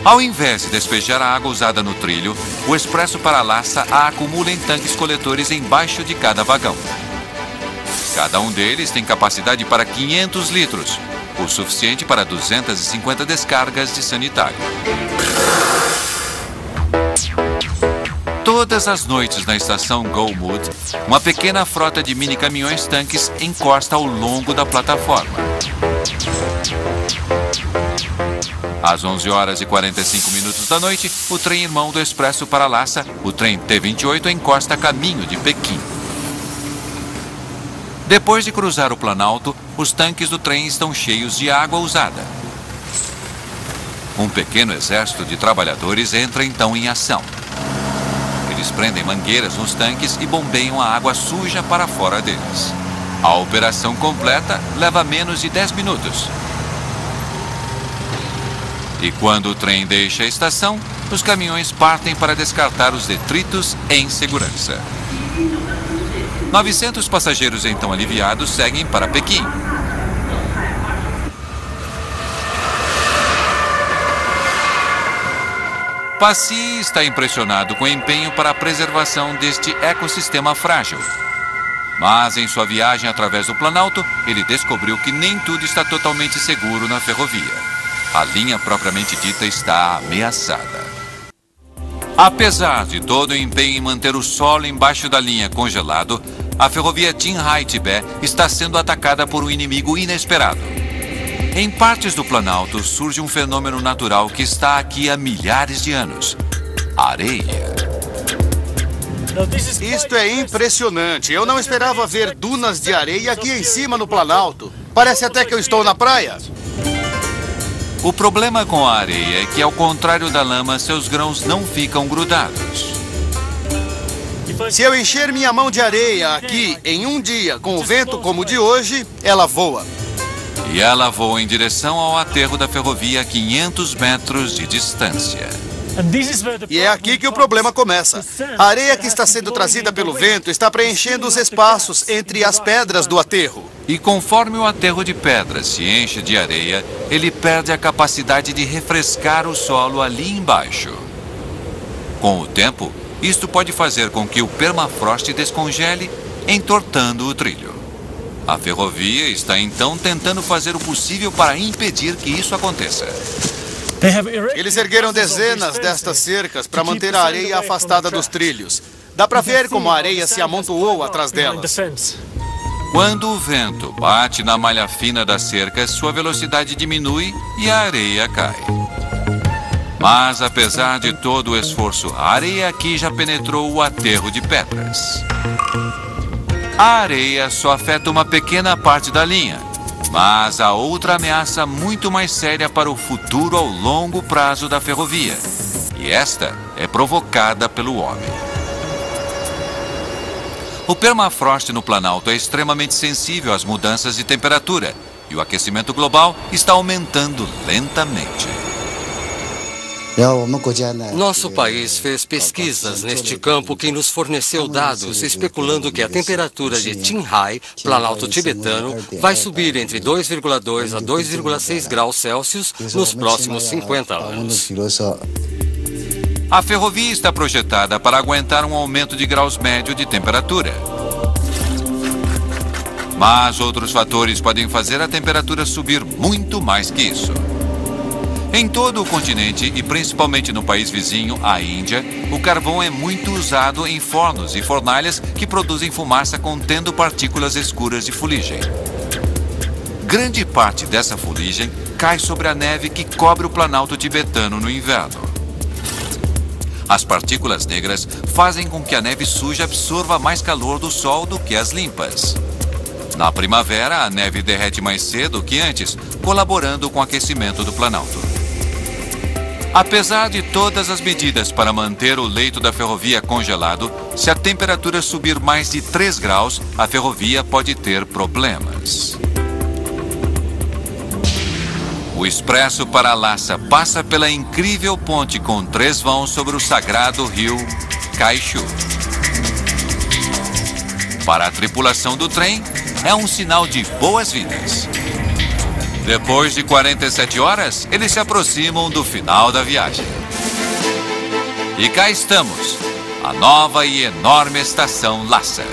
Ao invés de despejar a água usada no trilho, o expresso para Lhasa a acumula em tanques coletores embaixo de cada vagão. Cada um deles tem capacidade para 500 litros, o suficiente para 250 descargas de sanitário. Todas as noites na estação Golmud, uma pequena frota de mini-caminhões-tanques encosta ao longo da plataforma. Às 11 horas e 45 minutos da noite, o trem irmão do expresso para Lhasa, o trem T28, encosta a caminho de Pequim. Depois de cruzar o Planalto, os tanques do trem estão cheios de água usada. Um pequeno exército de trabalhadores entra então em ação. Eles prendem mangueiras nos tanques e bombeiam a água suja para fora deles. A operação completa leva menos de 10 minutos. E quando o trem deixa a estação, os caminhões partem para descartar os detritos em segurança. 900 passageiros então aliviados seguem para Pequim. Passy está impressionado com o empenho para a preservação deste ecossistema frágil. Mas em sua viagem através do Planalto, ele descobriu que nem tudo está totalmente seguro na ferrovia. A linha propriamente dita está ameaçada. Apesar de todo o empenho em manter o solo embaixo da linha congelado, a ferrovia Qinghai-Tibete está sendo atacada por um inimigo inesperado. Em partes do Planalto surge um fenômeno natural que está aqui há milhares de anos: areia. Isto é impressionante. Eu não esperava ver dunas de areia aqui em cima no Planalto. Parece até que eu estou na praia. O problema com a areia é que, ao contrário da lama, seus grãos não ficam grudados. Se eu encher minha mão de areia aqui em um dia com o vento como o de hoje, ela voa. E ela voa em direção ao aterro da ferrovia a 500 metros de distância. E é aqui que o problema começa. A areia que está sendo trazida pelo vento está preenchendo os espaços entre as pedras do aterro. E conforme o aterro de pedras se enche de areia, ele perde a capacidade de refrescar o solo ali embaixo. Com o tempo, isto pode fazer com que o permafrost descongele, entortando o trilho. A ferrovia está então tentando fazer o possível para impedir que isso aconteça. Eles ergueram dezenas destas cercas para manter a areia afastada dos trilhos. Dá para ver como a areia se amontoou atrás delas. Quando o vento bate na malha fina das cercas, sua velocidade diminui e a areia cai. Mas, apesar de todo o esforço, a areia aqui já penetrou o aterro de pedras. A areia só afeta uma pequena parte da linha, mas há outra ameaça muito mais séria para o futuro ao longo prazo da ferrovia. E esta é provocada pelo homem. O permafrost no Planalto é extremamente sensível às mudanças de temperatura e o aquecimento global está aumentando lentamente. Nosso país fez pesquisas neste campo que nos forneceu dados especulando que a temperatura de Qinghai, Planalto tibetano, vai subir entre 2,2 a 2,6 graus Celsius nos próximos 50 anos. A ferrovia está projetada para aguentar um aumento de graus médio de temperatura. Mas outros fatores podem fazer a temperatura subir muito mais que isso. Em todo o continente e principalmente no país vizinho, a Índia, o carvão é muito usado em fornos e fornalhas que produzem fumaça contendo partículas escuras de fuligem. Grande parte dessa fuligem cai sobre a neve que cobre o Planalto tibetano no inverno. As partículas negras fazem com que a neve suja absorva mais calor do sol do que as limpas. Na primavera, a neve derrete mais cedo que antes, colaborando com o aquecimento do Planalto. Apesar de todas as medidas para manter o leito da ferrovia congelado, se a temperatura subir mais de 3 graus, a ferrovia pode ter problemas. O expresso para Lhasa passa pela incrível ponte com 3 vãos sobre o sagrado rio Kaishu. Para a tripulação do trem, é um sinal de boas-vindas. Depois de 47 horas, eles se aproximam do final da viagem. E cá estamos, a nova e enorme estação Lhasa.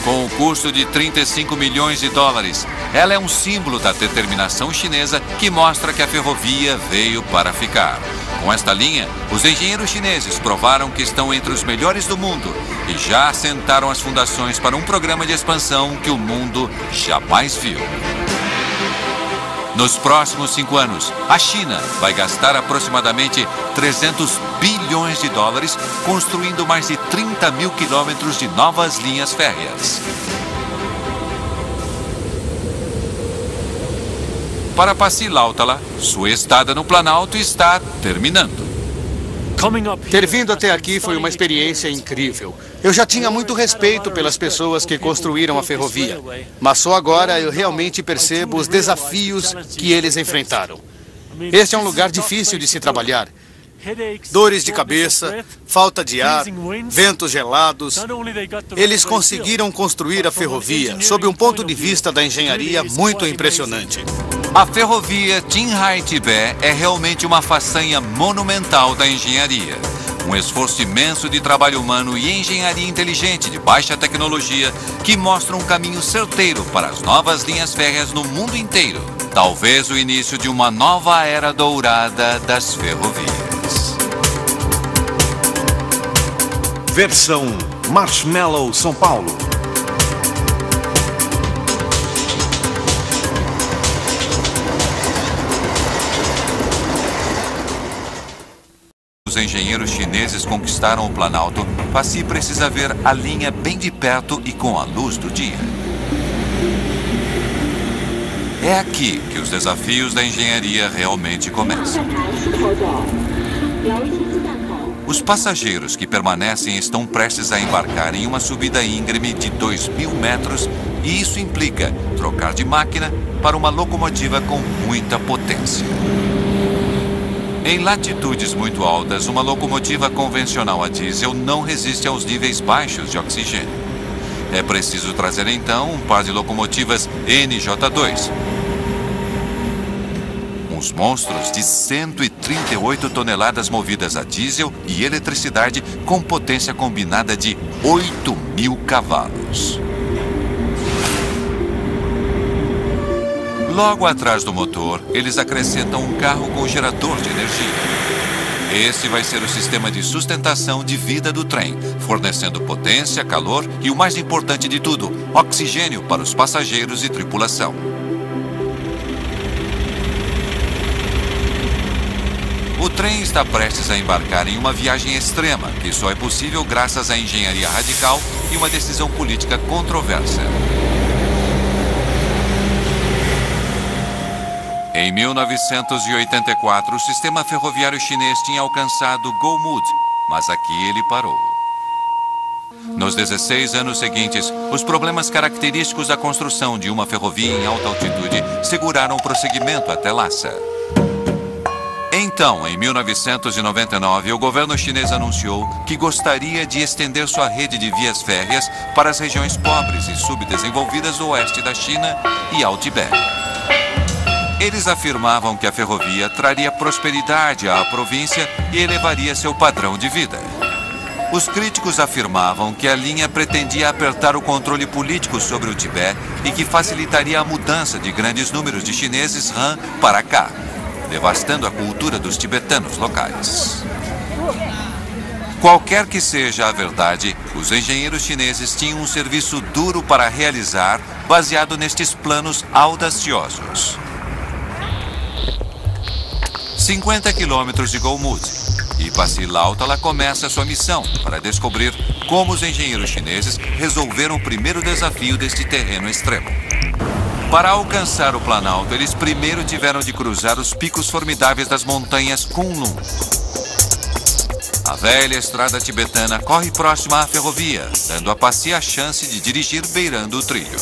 Com um custo de 35 milhões de dólares, ela é um símbolo da determinação chinesa que mostra que a ferrovia veio para ficar. Com esta linha, os engenheiros chineses provaram que estão entre os melhores do mundo e já assentaram as fundações para um programa de expansão que o mundo jamais viu. Nos próximos 5 anos, a China vai gastar aproximadamente 300 bilhões de dólares construindo mais de 30 mil quilômetros de novas linhas férreas. Para Pasi Lautala, sua estada no Planalto está terminando. Ter vindo até aqui foi uma experiência incrível. Eu já tinha muito respeito pelas pessoas que construíram a ferrovia, mas só agora eu realmente percebo os desafios que eles enfrentaram. Este é um lugar difícil de se trabalhar. Dores de cabeça, falta de ar, ventos gelados. Eles conseguiram construir a ferrovia sob um ponto de vista da engenharia muito impressionante. A ferrovia Qinghai-Tibete é realmente uma façanha monumental da engenharia. Um esforço imenso de trabalho humano e engenharia inteligente de baixa tecnologia que mostra um caminho certeiro para as novas linhas férreas no mundo inteiro. Talvez o início de uma nova era dourada das ferrovias. Versão Marshmallow São Paulo. Os engenheiros chineses conquistaram o Planalto, Passy precisa ver a linha bem de perto e com a luz do dia. É aqui que os desafios da engenharia realmente começam. Os passageiros que permanecem estão prestes a embarcar em uma subida íngreme de 2.000 metros e isso implica trocar de máquina para uma locomotiva com muita potência. Em latitudes muito altas, uma locomotiva convencional a diesel não resiste aos níveis baixos de oxigênio. É preciso trazer então um par de locomotivas NJ2. Uns monstros de 138 toneladas movidas a diesel e eletricidade com potência combinada de 8.000 cavalos. Logo atrás do motor, eles acrescentam um carro com gerador de energia. Esse vai ser o sistema de sustentação de vida do trem, fornecendo potência, calor e, o mais importante de tudo, oxigênio para os passageiros e tripulação. O trem está prestes a embarcar em uma viagem extrema, que só é possível graças à engenharia radical e uma decisão política controversa. Em 1984, o sistema ferroviário chinês tinha alcançado Golmud, mas aqui ele parou. Nos 16 anos seguintes, os problemas característicos da construção de uma ferrovia em alta altitude seguraram o prosseguimento até Lhasa. Então, em 1999, o governo chinês anunciou que gostaria de estender sua rede de vias férreas para as regiões pobres e subdesenvolvidas do oeste da China e ao Tibete. Eles afirmavam que a ferrovia traria prosperidade à província e elevaria seu padrão de vida. Os críticos afirmavam que a linha pretendia apertar o controle político sobre o Tibete e que facilitaria a mudança de grandes números de chineses Han para cá, devastando a cultura dos tibetanos locais. Qualquer que seja a verdade, os engenheiros chineses tinham um serviço duro para realizar, baseado nestes planos audaciosos. 50 quilômetros de Golmud. E Passy Lautala começa sua missão para descobrir como os engenheiros chineses resolveram o primeiro desafio deste terreno extremo. Para alcançar o Planalto, eles primeiro tiveram de cruzar os picos formidáveis das montanhas Kunlun. A velha estrada tibetana corre próxima à ferrovia, dando a Passy a chance de dirigir beirando o trilho.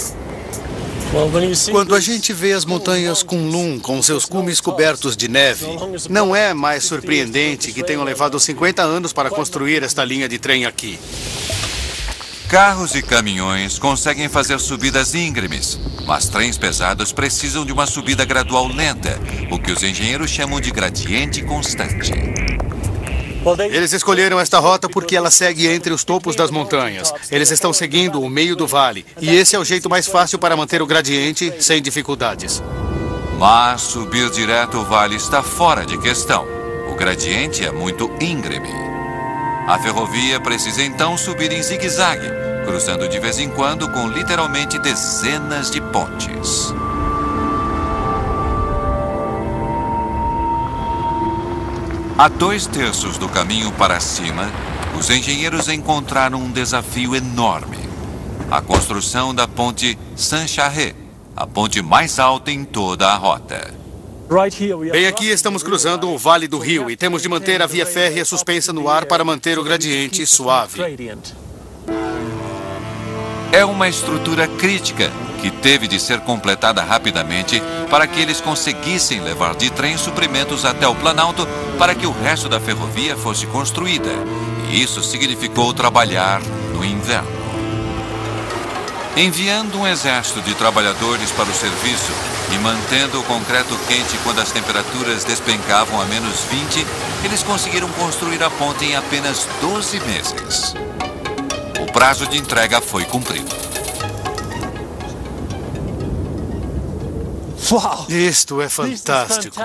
Quando a gente vê as montanhas Kunlun com seus cumes cobertos de neve, não é mais surpreendente que tenham levado 50 anos para construir esta linha de trem aqui. Carros e caminhões conseguem fazer subidas íngremes, mas trens pesados precisam de uma subida gradual lenta, o que os engenheiros chamam de gradiente constante. Eles escolheram esta rota porque ela segue entre os topos das montanhas. Eles estão seguindo o meio do vale, e esse é o jeito mais fácil para manter o gradiente sem dificuldades. Mas subir direto o vale está fora de questão. O gradiente é muito íngreme. A ferrovia precisa então subir em zigue-zague, cruzando de vez em quando com literalmente dezenas de pontes. A 2/3 do caminho para cima, os engenheiros encontraram um desafio enorme. A construção da ponte Saint-Charest, a ponte mais alta em toda a rota. Bem aqui estamos cruzando o Vale do Rio e temos de manter a via férrea suspensa no ar para manter o gradiente suave. É uma estrutura crítica que teve de ser completada rapidamente para que eles conseguissem levar de trem suprimentos até o Planalto para que o resto da ferrovia fosse construída. E isso significou trabalhar no inverno. Enviando um exército de trabalhadores para o serviço, E mantendo o concreto quente quando as temperaturas despencavam a menos 20, eles conseguiram construir a ponte em apenas 12 meses. O prazo de entrega foi cumprido. Isto é fantástico.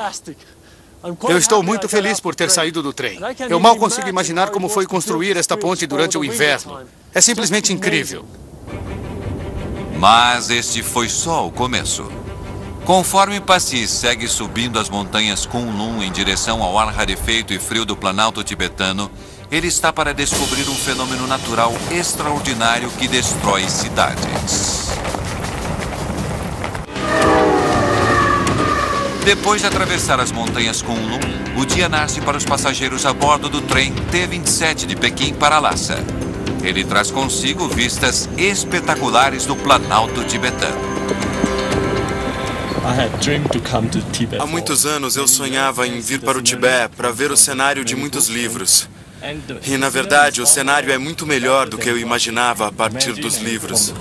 Eu estou muito feliz por ter saído do trem. Eu mal consigo imaginar como foi construir esta ponte durante o inverno. É simplesmente incrível. Mas este foi só o começo. Conforme Passy segue subindo as montanhas Kunlun em direção ao ar rarefeito e frio do Planalto tibetano, ele está para descobrir um fenômeno natural extraordinário que destrói cidades. Depois de atravessar as montanhas Kunlun, o dia nasce para os passageiros a bordo do trem T-27 de Pequim para Lhasa. Ele traz consigo vistas espetaculares do Planalto tibetano. Há muitos anos eu sonhava em vir para o Tibete para ver o cenário de muitos livros. E, na verdade, o cenário é muito melhor do que eu imaginava a partir dos livros.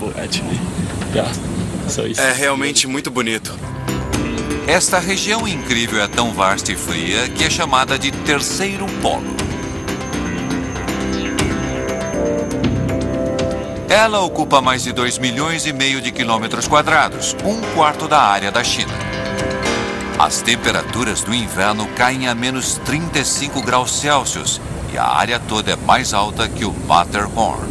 É realmente muito bonito. Esta região incrível é tão vasta e fria que é chamada de Terceiro Polo. Ela ocupa mais de 2,5 milhões de quilômetros quadrados, um quarto da área da China. As temperaturas do inverno caem a menos 35 graus Celsius e a área toda é mais alta que o Matterhorn.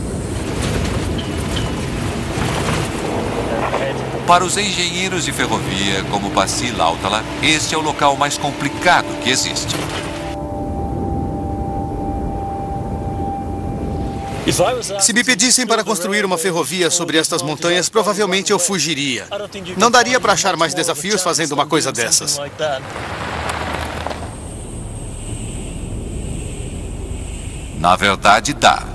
Para os engenheiros de ferrovia, como Passy Lautala, este é o local mais complicado que existe. Se me pedissem para construir uma ferrovia sobre estas montanhas, provavelmente eu fugiria. Não daria para achar mais desafios fazendo uma coisa dessas. Na verdade, dá.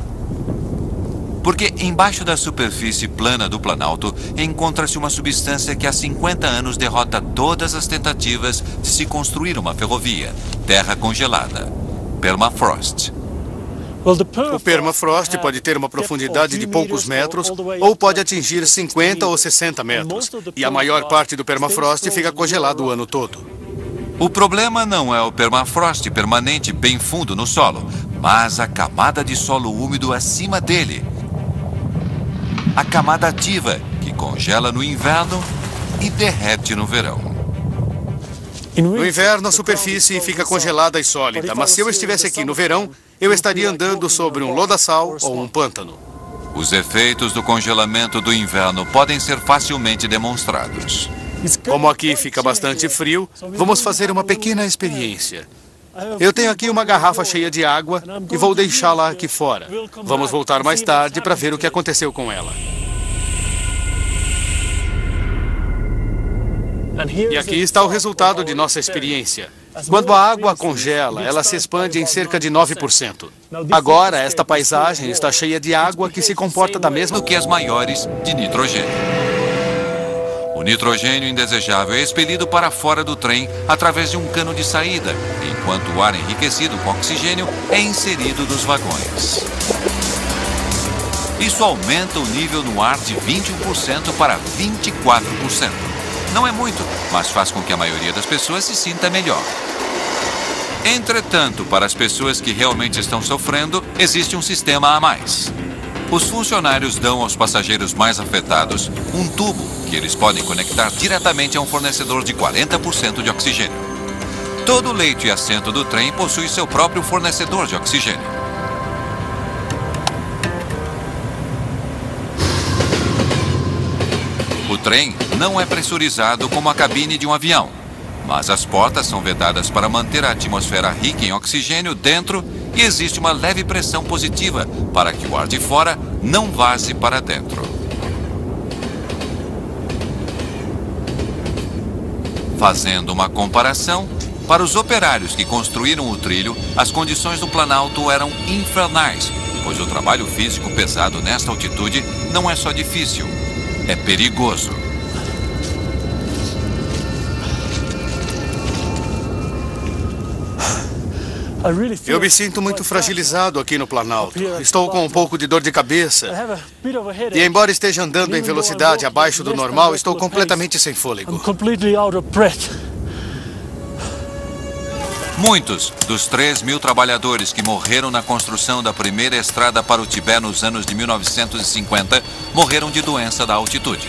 Porque embaixo da superfície plana do Planalto encontra-se uma substância que há 50 anos derrota todas as tentativas de se construir uma ferrovia: terra congelada, permafrost. O permafrost pode ter uma profundidade de poucos metros ou pode atingir 50 ou 60 metros. E a maior parte do permafrost fica congelado o ano todo. O problema não é o permafrost permanente bem fundo no solo, mas a camada de solo úmido acima dele. A camada ativa, que congela no inverno e derrete no verão. No inverno, a superfície fica congelada e sólida, mas se eu estivesse aqui no verão, eu estaria andando sobre um lodaçal ou um pântano. Os efeitos do congelamento do inverno podem ser facilmente demonstrados. Como aqui fica bastante frio, vamos fazer uma pequena experiência. Eu tenho aqui uma garrafa cheia de água e vou deixá-la aqui fora. Vamos voltar mais tarde para ver o que aconteceu com ela. E aqui está o resultado de nossa experiência. Quando a água congela, ela se expande em cerca de 9%. Agora, esta paisagem está cheia de água que se comporta da mesma do que as maiores de nitrogênio. O nitrogênio indesejável é expelido para fora do trem através de um cano de saída, enquanto o ar enriquecido com oxigênio é inserido nos vagões. Isso aumenta o nível no ar de 21% para 24%. Não é muito, mas faz com que a maioria das pessoas se sinta melhor. Entretanto, para as pessoas que realmente estão sofrendo, existe um sistema a mais. Os funcionários dão aos passageiros mais afetados um tubo que eles podem conectar diretamente a um fornecedor de 40% de oxigênio. Todo leito e assento do trem possui seu próprio fornecedor de oxigênio. O trem não é pressurizado como a cabine de um avião, mas as portas são vedadas para manter a atmosfera rica em oxigênio dentro e existe uma leve pressão positiva para que o ar de fora não vaze para dentro. Fazendo uma comparação, para os operários que construíram o trilho, as condições do Planalto eram infernais, pois o trabalho físico pesado nesta altitude não é só difícil, é perigoso. Eu me sinto muito fragilizado aqui no Planalto. Estou com um pouco de dor de cabeça. E embora esteja andando em velocidade abaixo do normal, estou completamente sem fôlego. Muitos dos 3.000 trabalhadores que morreram na construção da primeira estrada para o Tibete nos anos de 1950 morreram de doença da altitude.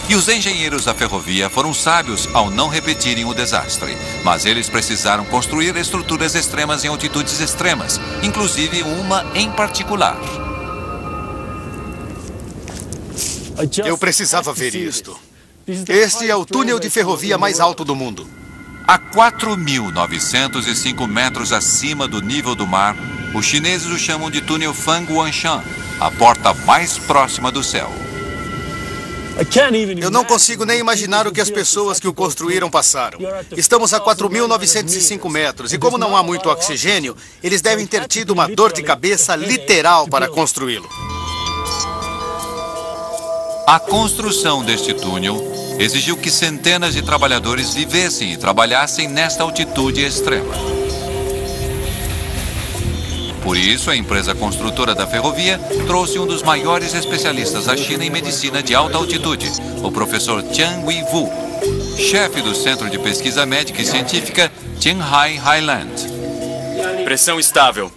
E os engenheiros da ferrovia foram sábios ao não repetirem o desastre, mas eles precisaram construir estruturas extremas em altitudes extremas, inclusive uma em particular. Eu precisava ver isto. Este é o túnel de ferrovia mais alto do mundo. A 4.905 metros acima do nível do mar, os chineses o chamam de túnel Fanguanshan, a porta mais próxima do céu. Eu não consigo nem imaginar o que as pessoas que o construíram passaram. Estamos a 4.905 metros e como não há muito oxigênio, eles devem ter tido uma dor de cabeça literal para construí-lo. A construção deste túnel exigiu que centenas de trabalhadores vivessem e trabalhassem nesta altitude extrema. Por isso, a empresa construtora da ferrovia trouxe um dos maiores especialistas da China em medicina de alta altitude, o professor Jiang Weiwu, chefe do Centro de Pesquisa Médica e Científica Qinghai Highland. Pressão estável.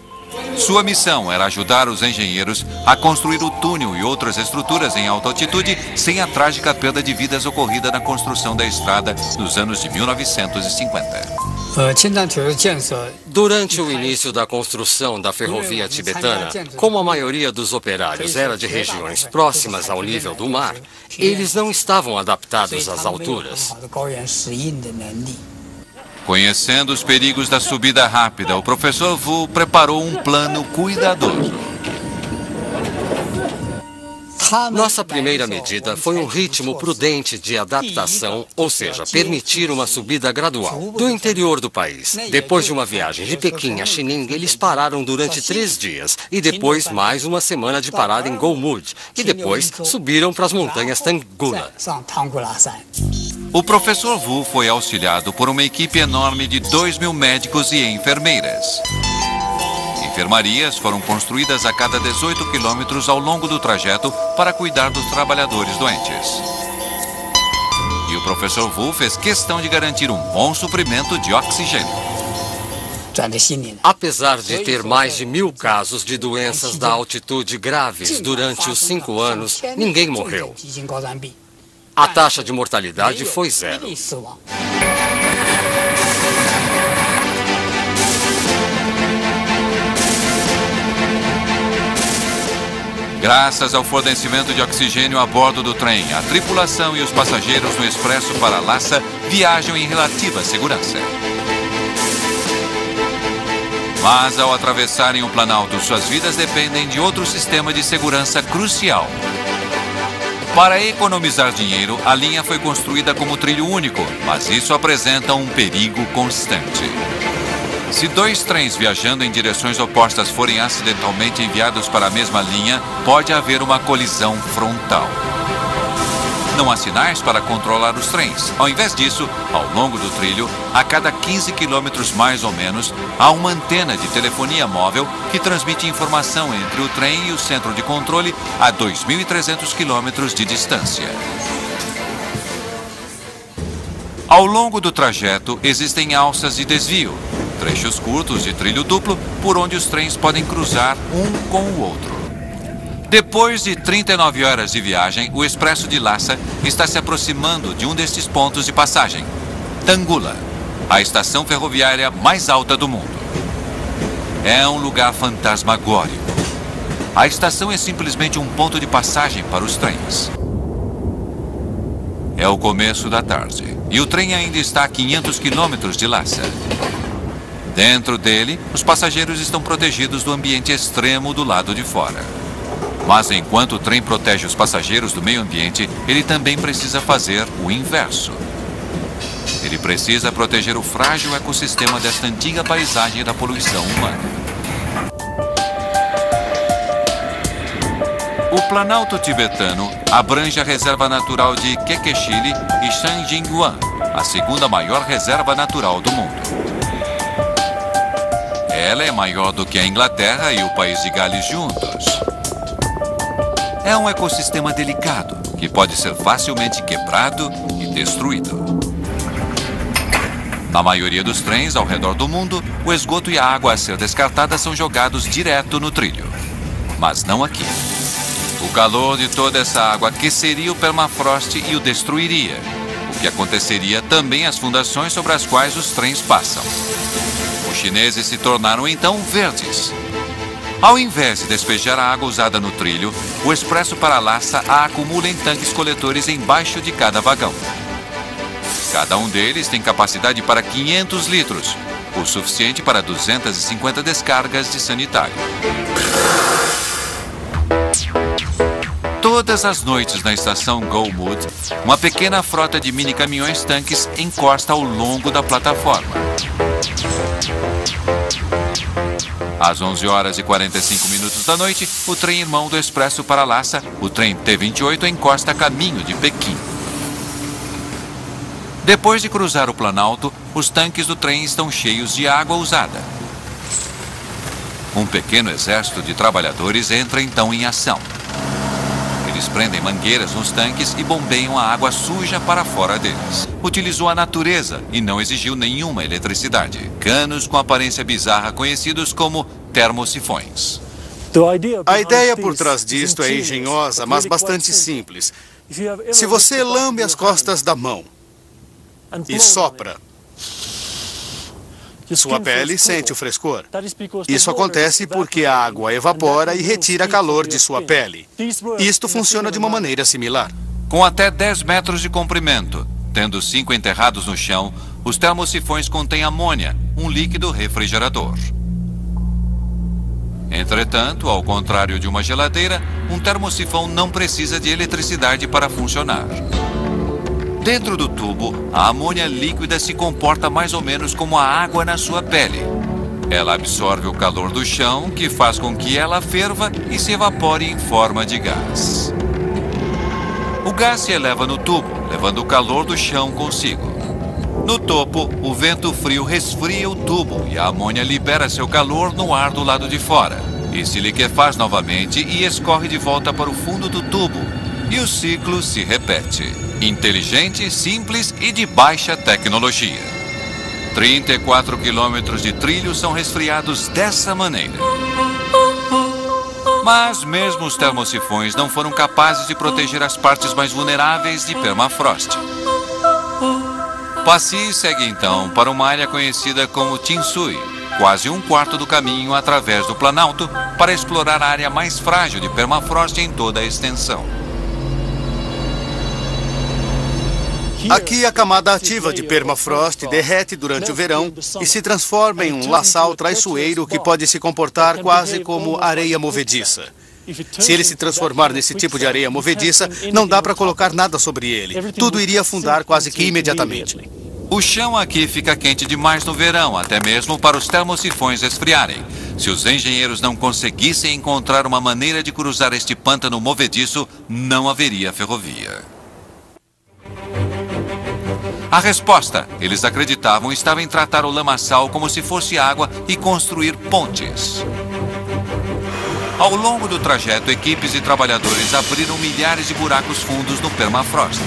Sua missão era ajudar os engenheiros a construir o túnel e outras estruturas em alta altitude sem a trágica perda de vidas ocorrida na construção da estrada nos anos de 1950. Durante o início da construção da ferrovia tibetana, como a maioria dos operários era de regiões próximas ao nível do mar, eles não estavam adaptados às alturas. Conhecendo os perigos da subida rápida, o professor Wu preparou um plano cuidadoso. Nossa primeira medida foi um ritmo prudente de adaptação, ou seja, permitir uma subida gradual. Do interior do país, depois de uma viagem de Pequim a Xining, eles pararam durante 3 dias e depois mais uma semana de parada em Golmud e depois subiram para as montanhas Tanggula. O professor Wu foi auxiliado por uma equipe enorme de 2.000 médicos e enfermeiras. Enfermarias foram construídas a cada 18 quilômetros ao longo do trajeto para cuidar dos trabalhadores doentes. E o professor Wu fez questão de garantir um bom suprimento de oxigênio. Apesar de ter mais de 1.000 casos de doenças da altitude graves durante os 5 anos, ninguém morreu. A taxa de mortalidade foi 0. Graças ao fornecimento de oxigênio a bordo do trem, a tripulação e os passageiros no expresso para Lhasa viajam em relativa segurança. Mas ao atravessarem o Planalto, suas vidas dependem de outro sistema de segurança crucial. Para economizar dinheiro, a linha foi construída como trilho único, mas isso apresenta um perigo constante. Se 2 trens viajando em direções opostas forem acidentalmente enviados para a mesma linha, pode haver uma colisão frontal. Não há sinais para controlar os trens. Ao invés disso, ao longo do trilho, a cada 15 quilômetros mais ou menos, há uma antena de telefonia móvel que transmite informação entre o trem e o centro de controle a 2.300 quilômetros de distância. Ao longo do trajeto, existem alças de desvio, trechos curtos de trilho duplo por onde os trens podem cruzar um com o outro. Depois de 39 horas de viagem, o expresso de Lhasa está se aproximando de um destes pontos de passagem, Tanggula, a estação ferroviária mais alta do mundo. É um lugar fantasmagórico. A estação é simplesmente um ponto de passagem para os trens. É o começo da tarde e o trem ainda está a 500 quilômetros de Lhasa. Dentro dele, os passageiros estão protegidos do ambiente extremo do lado de fora. Mas enquanto o trem protege os passageiros do meio ambiente, ele também precisa fazer o inverso. Ele precisa proteger o frágil ecossistema desta antiga paisagem da poluição humana. O Planalto tibetano abrange a reserva natural de Kekechili e Shanjinguan, a segunda maior reserva natural do mundo. Ela é maior do que a Inglaterra e o país de Gales juntos. É um ecossistema delicado, que pode ser facilmente quebrado e destruído. Na maioria dos trens ao redor do mundo, o esgoto e a água a ser descartada são jogados direto no trilho. Mas não aqui. O calor de toda essa água aqueceria o permafrost e o destruiria, o que aconteceria também às fundações sobre as quais os trens passam. Os chineses se tornaram então verdes. Ao invés de despejar a água usada no trilho, o expresso para Lhasa a acumula em tanques coletores embaixo de cada vagão. Cada um deles tem capacidade para 500 litros, o suficiente para 250 descargas de sanitário. Todas as noites na estação Go-Mud, uma pequena frota de mini-caminhões-tanques encosta ao longo da plataforma. Às 11 horas e 45 minutos da noite, o trem irmão do Expresso para Lhasa, o trem T-28, encosta a caminho de Pequim. Depois de cruzar o Planalto, os tanques do trem estão cheios de água usada. Um pequeno exército de trabalhadores entra então em ação. Eles prendem mangueiras nos tanques e bombeiam a água suja para fora deles. Utilizou a natureza e não exigiu nenhuma eletricidade. Canos com aparência bizarra conhecidos como termosifões. A ideia por trás disto é engenhosa, mas bastante simples. Se você lambe as costas da mão e sopra, sua pele sente o frescor. Isso acontece porque a água evapora e retira calor de sua pele. Isto funciona de uma maneira similar. Com até 10 metros de comprimento, tendo 5 enterrados no chão, os termosifões contêm amônia, um líquido refrigerador. Entretanto, ao contrário de uma geladeira, um termosifão não precisa de eletricidade para funcionar. Dentro do tubo, a amônia líquida se comporta mais ou menos como a água na sua pele. Ela absorve o calor do chão, que faz com que ela ferva e se evapore em forma de gás. O gás se eleva no tubo, levando o calor do chão consigo. No topo, o vento frio resfria o tubo e a amônia libera seu calor no ar do lado de fora. E se liquefaz novamente e escorre de volta para o fundo do tubo. E o ciclo se repete. Inteligente, simples e de baixa tecnologia. 34 quilômetros de trilho são resfriados dessa maneira. Mas mesmo os termosifões não foram capazes de proteger as partes mais vulneráveis de permafrost. Passy segue então para uma área conhecida como Tinsui, quase um quarto do caminho através do Planalto, para explorar a área mais frágil de permafrost em toda a extensão. Aqui a camada ativa de permafrost derrete durante o verão e se transforma em um laçal traiçoeiro que pode se comportar quase como areia movediça. Se ele se transformar nesse tipo de areia movediça, não dá para colocar nada sobre ele. Tudo iria afundar quase que imediatamente. O chão aqui fica quente demais no verão, até mesmo para os termosifões esfriarem. Se os engenheiros não conseguissem encontrar uma maneira de cruzar este pântano movediço, não haveria ferrovia. A resposta, eles acreditavam, estava em tratar o lamaçal como se fosse água e construir pontes. Ao longo do trajeto, equipes de trabalhadores abriram milhares de buracos fundos no permafrost.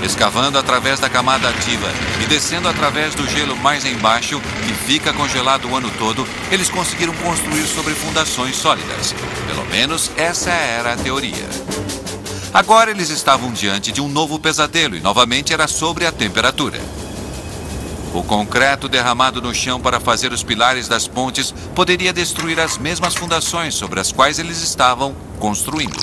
Escavando através da camada ativa e descendo através do gelo mais embaixo, que fica congelado o ano todo, eles conseguiram construir sobre fundações sólidas. Pelo menos essa era a teoria. Agora eles estavam diante de um novo pesadelo e novamente era sobre a temperatura. O concreto derramado no chão para fazer os pilares das pontes poderia destruir as mesmas fundações sobre as quais eles estavam construindo.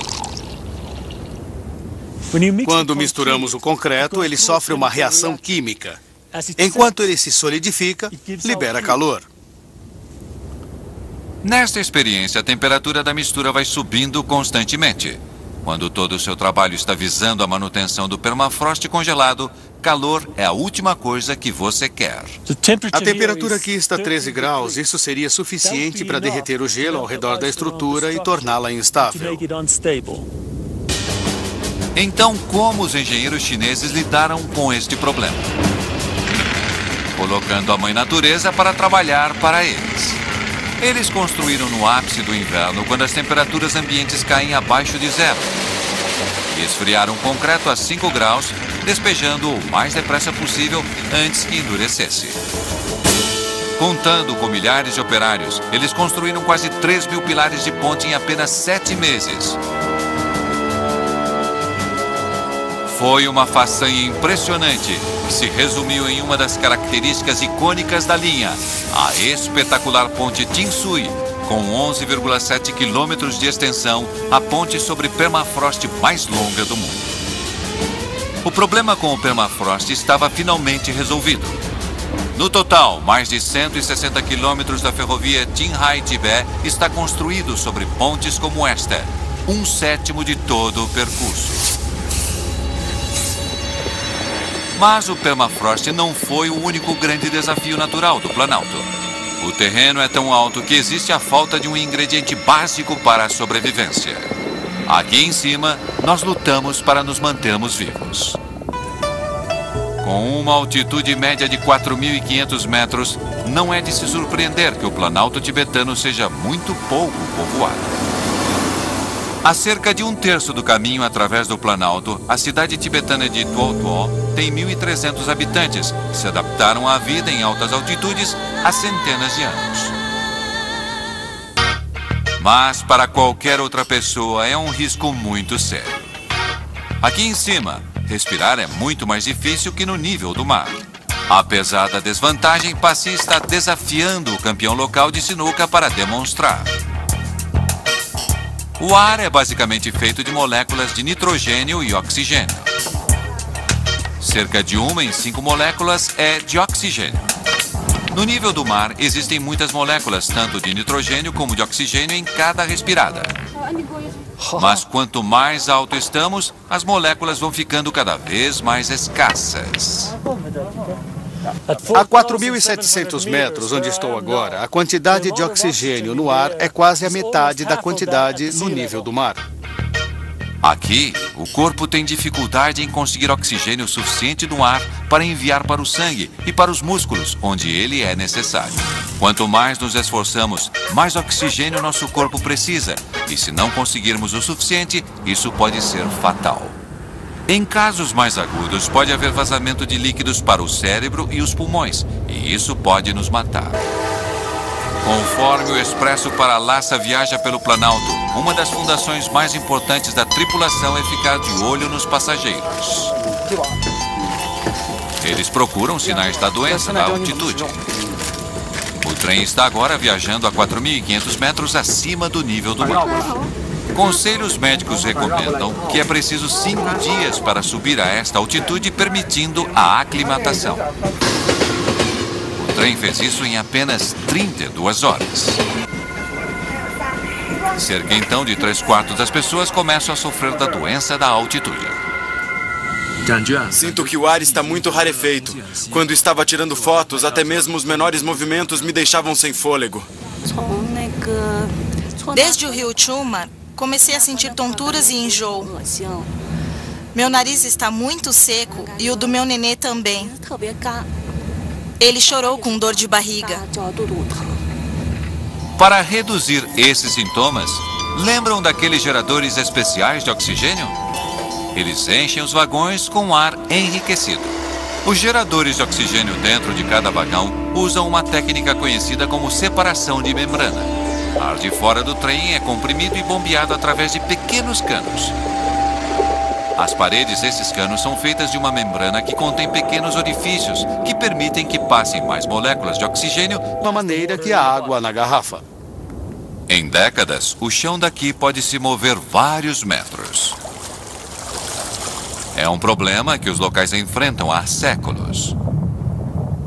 Quando misturamos o concreto, ele sofre uma reação química. Enquanto ele se solidifica, libera calor. Nesta experiência, a temperatura da mistura vai subindo constantemente. Quando todo o seu trabalho está visando a manutenção do permafrost congelado, calor é a última coisa que você quer. A temperatura aqui está 13 graus. Isso seria suficiente para derreter o gelo ao redor da estrutura e torná-la instável. Então, como os engenheiros chineses lidaram com este problema? colocando a Mãe Natureza para trabalhar para eles. Eles construíram no ápice do inverno, quando as temperaturas ambientes caem abaixo de zero. E esfriaram o concreto a 5 graus, despejando-o o mais depressa possível antes que endurecesse. Contando com milhares de operários, eles construíram quase 3.000 pilares de ponte em apenas 7 meses. Foi uma façanha impressionante que se resumiu em uma das características icônicas da linha, a espetacular ponte Tinsui, com 11,7 quilômetros de extensão, a ponte sobre permafrost mais longa do mundo. O problema com o permafrost estava finalmente resolvido. No total, mais de 160 quilômetros da ferrovia Qinghai-Tibet está construído sobre pontes como esta, 1/7 de todo o percurso. Mas o permafrost não foi o único grande desafio natural do Planalto. O terreno é tão alto que existe a falta de um ingrediente básico para a sobrevivência. Aqui em cima, nós lutamos para nos mantermos vivos. Com uma altitude média de 4.500 metros, não é de se surpreender que o Planalto tibetano seja muito pouco povoado. A cerca de 1/3 do caminho através do Planalto, a cidade tibetana de Tuo Tuo tem 1.300 habitantes que se adaptaram à vida em altas altitudes há centenas de anos. Mas para qualquer outra pessoa é um risco muito sério. Aqui em cima, respirar é muito mais difícil que no nível do mar. Apesar da desvantagem, Passi está desafiando o campeão local de sinuca para demonstrar. O ar é basicamente feito de moléculas de nitrogênio e oxigênio. Cerca de 1 em 5 moléculas é de oxigênio. No nível do mar, existem muitas moléculas, tanto de nitrogênio como de oxigênio, em cada respirada. Mas quanto mais alto estamos, as moléculas vão ficando cada vez mais escassas. A 4.700 metros, onde estou agora, a quantidade de oxigênio no ar é quase a metade da quantidade no nível do mar. Aqui, o corpo tem dificuldade em conseguir oxigênio suficiente no ar para enviar para o sangue e para os músculos, onde ele é necessário. Quanto mais nos esforçamos, mais oxigênio nosso corpo precisa. E se não conseguirmos o suficiente, isso pode ser fatal. Em casos mais agudos, pode haver vazamento de líquidos para o cérebro e os pulmões, e isso pode nos matar. Conforme o Expresso para Lhasa viaja pelo Planalto, uma das fundações mais importantes da tripulação é ficar de olho nos passageiros. Eles procuram sinais da doença na altitude. O trem está agora viajando a 4.500 metros acima do nível do mar. Conselhos médicos recomendam que é preciso 5 dias para subir a esta altitude, permitindo a aclimatação. O trem fez isso em apenas 32 horas. Cerca então de 3/4 das pessoas começam a sofrer da doença da altitude. Sinto que o ar está muito rarefeito. Quando estava tirando fotos, até mesmo os menores movimentos me deixavam sem fôlego. Desde o rio Chuma, comecei a sentir tonturas e enjoo. Meu nariz está muito seco e o do meu nenê também. Ele chorou com dor de barriga. Para reduzir esses sintomas, lembram daqueles geradores especiais de oxigênio? Eles enchem os vagões com ar enriquecido. Os geradores de oxigênio dentro de cada vagão usam uma técnica conhecida como separação de membrana. Ar de fora do trem é comprimido e bombeado através de pequenos canos. As paredes desses canos são feitas de uma membrana que contém pequenos orifícios que permitem que passem mais moléculas de oxigênio de uma maneira que a água na garrafa. Em décadas, o chão daqui pode se mover vários metros. É um problema que os locais enfrentam há séculos.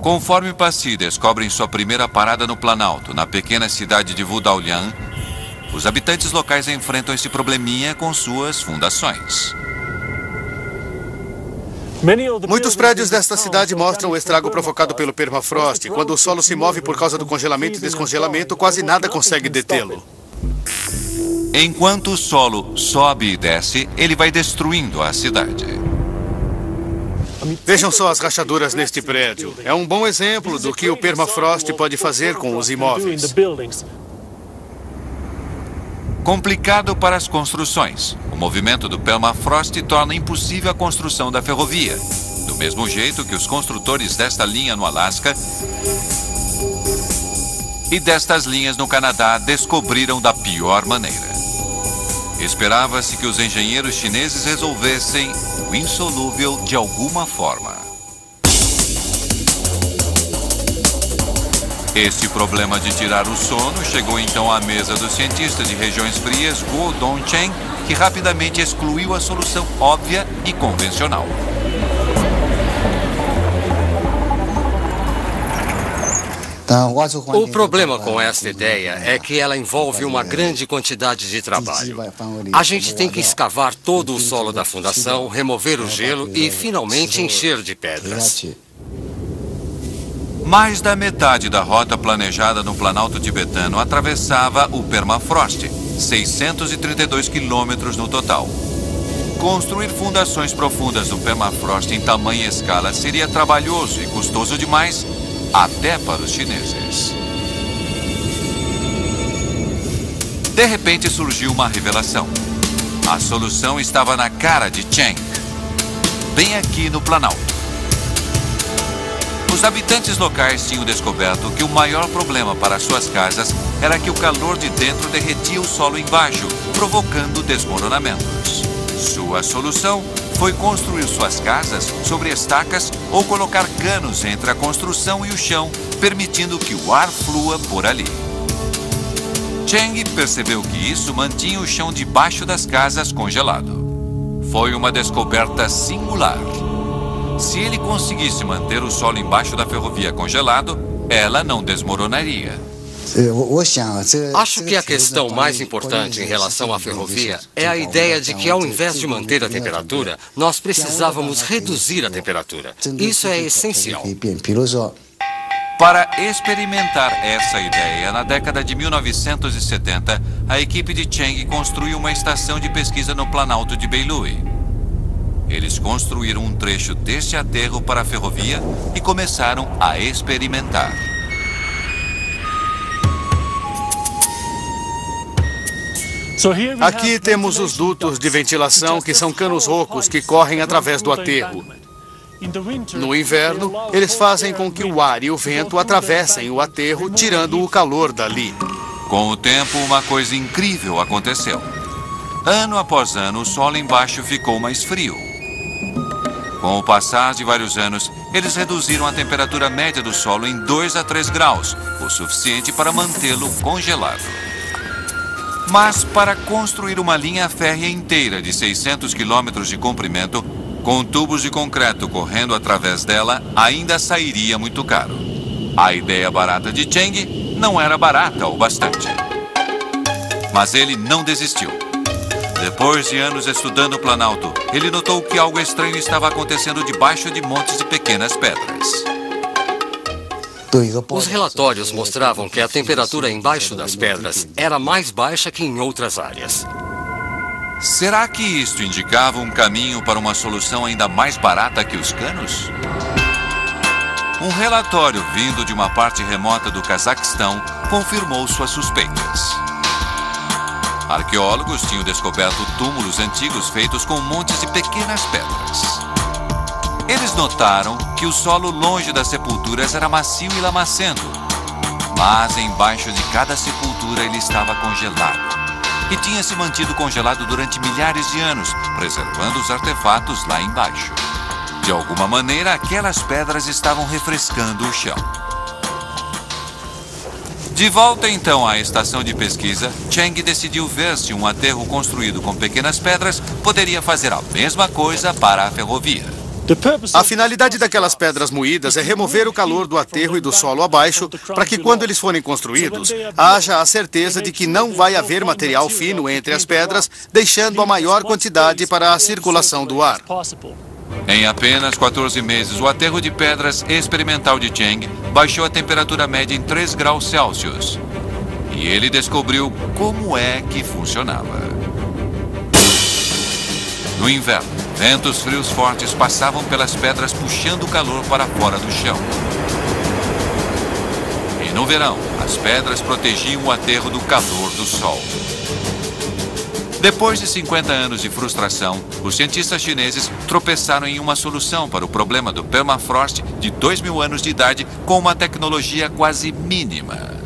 Conforme Passi descobrem sua primeira parada no Planalto, na pequena cidade de Wudaolian, os habitantes locais enfrentam esse probleminha com suas fundações. Muitos prédios desta cidade mostram o estrago provocado pelo permafrost. Quando o solo se move por causa do congelamento e descongelamento, quase nada consegue detê-lo. Enquanto o solo sobe e desce, ele vai destruindo a cidade. Vejam só as rachaduras neste prédio. É um bom exemplo do que o permafrost pode fazer com os imóveis. Complicado para as construções. O movimento do permafrost torna impossível a construção da ferrovia. Do mesmo jeito que os construtores desta linha no Alasca e destas linhas no Canadá descobriram da pior maneira. Esperava-se que os engenheiros chineses resolvessem o insolúvel de alguma forma. Esse problema de tirar o sono chegou então à mesa do cientista de regiões frias Guo Dongcheng, que rapidamente excluiu a solução óbvia e convencional. O problema com esta ideia é que ela envolve uma grande quantidade de trabalho. A gente tem que escavar todo o solo da fundação, remover o gelo e, finalmente, encher de pedras. Mais da metade da rota planejada no Planalto tibetano atravessava o permafrost, 632 quilômetros no total. Construir fundações profundas no permafrost em tamanha escala seria trabalhoso e custoso demais, até para os chineses. De repente surgiu uma revelação. A solução estava na cara de Cheng, bem aqui no Planalto. Os habitantes locais tinham descoberto que o maior problema para suas casas era que o calor de dentro derretia o solo embaixo, provocando desmoronamentos. Sua solução foi construir suas casas sobre estacas ou colocar canos entre a construção e o chão, permitindo que o ar flua por ali. Cheng percebeu que isso mantinha o chão debaixo das casas congelado. Foi uma descoberta singular. Se ele conseguisse manter o solo embaixo da ferrovia congelado, ela não desmoronaria. Acho que a questão mais importante em relação à ferrovia é a ideia de que, ao invés de manter a temperatura, nós precisávamos reduzir a temperatura. Isso é essencial. Para experimentar essa ideia, na década de 1970, a equipe de Cheng construiu uma estação de pesquisa no Planalto de Beilui. Eles construíram um trecho deste aterro para a ferrovia e começaram a experimentar. Aqui temos os dutos de ventilação, que são canos ocos que correm através do aterro. No inverno, eles fazem com que o ar e o vento atravessem o aterro, tirando o calor dali. Com o tempo, uma coisa incrível aconteceu. Ano após ano, o solo embaixo ficou mais frio. Com o passar de vários anos, eles reduziram a temperatura média do solo em 2 a 3 graus, o suficiente para mantê-lo congelado. Mas para construir uma linha férrea inteira de 600 quilômetros de comprimento, com tubos de concreto correndo através dela, ainda sairia muito caro. A ideia barata de Cheng não era barata o bastante. Mas ele não desistiu. Depois de anos estudando o Planalto, ele notou que algo estranho estava acontecendo debaixo de montes de pequenas pedras. Os relatórios mostravam que a temperatura embaixo das pedras era mais baixa que em outras áreas. Será que isto indicava um caminho para uma solução ainda mais barata que os canos? Um relatório vindo de uma parte remota do Cazaquistão confirmou suas suspeitas. Arqueólogos tinham descoberto túmulos antigos feitos com montes de pequenas pedras. Eles notaram que o solo longe das sepulturas era macio e lamacento, mas embaixo de cada sepultura ele estava congelado e tinha se mantido congelado durante milhares de anos, preservando os artefatos lá embaixo. De alguma maneira, aquelas pedras estavam refrescando o chão. De volta então à estação de pesquisa, Cheng decidiu ver se um aterro construído com pequenas pedras poderia fazer a mesma coisa para a ferrovia. A finalidade daquelas pedras moídas é remover o calor do aterro e do solo abaixo, para que quando eles forem construídos, haja a certeza de que não vai haver material fino entre as pedras, deixando a maior quantidade para a circulação do ar. Em apenas 14 meses, o aterro de pedras experimental de Cheng baixou a temperatura média em 3 graus Celsius. E ele descobriu como é que funcionava. No inverno, Ventos frios fortes passavam pelas pedras puxando o calor para fora do chão. E no verão, as pedras protegiam o aterro do calor do sol. Depois de 50 anos de frustração, os cientistas chineses tropeçaram em uma solução para o problema do permafrost de 2.000 anos de idade com uma tecnologia quase mínima.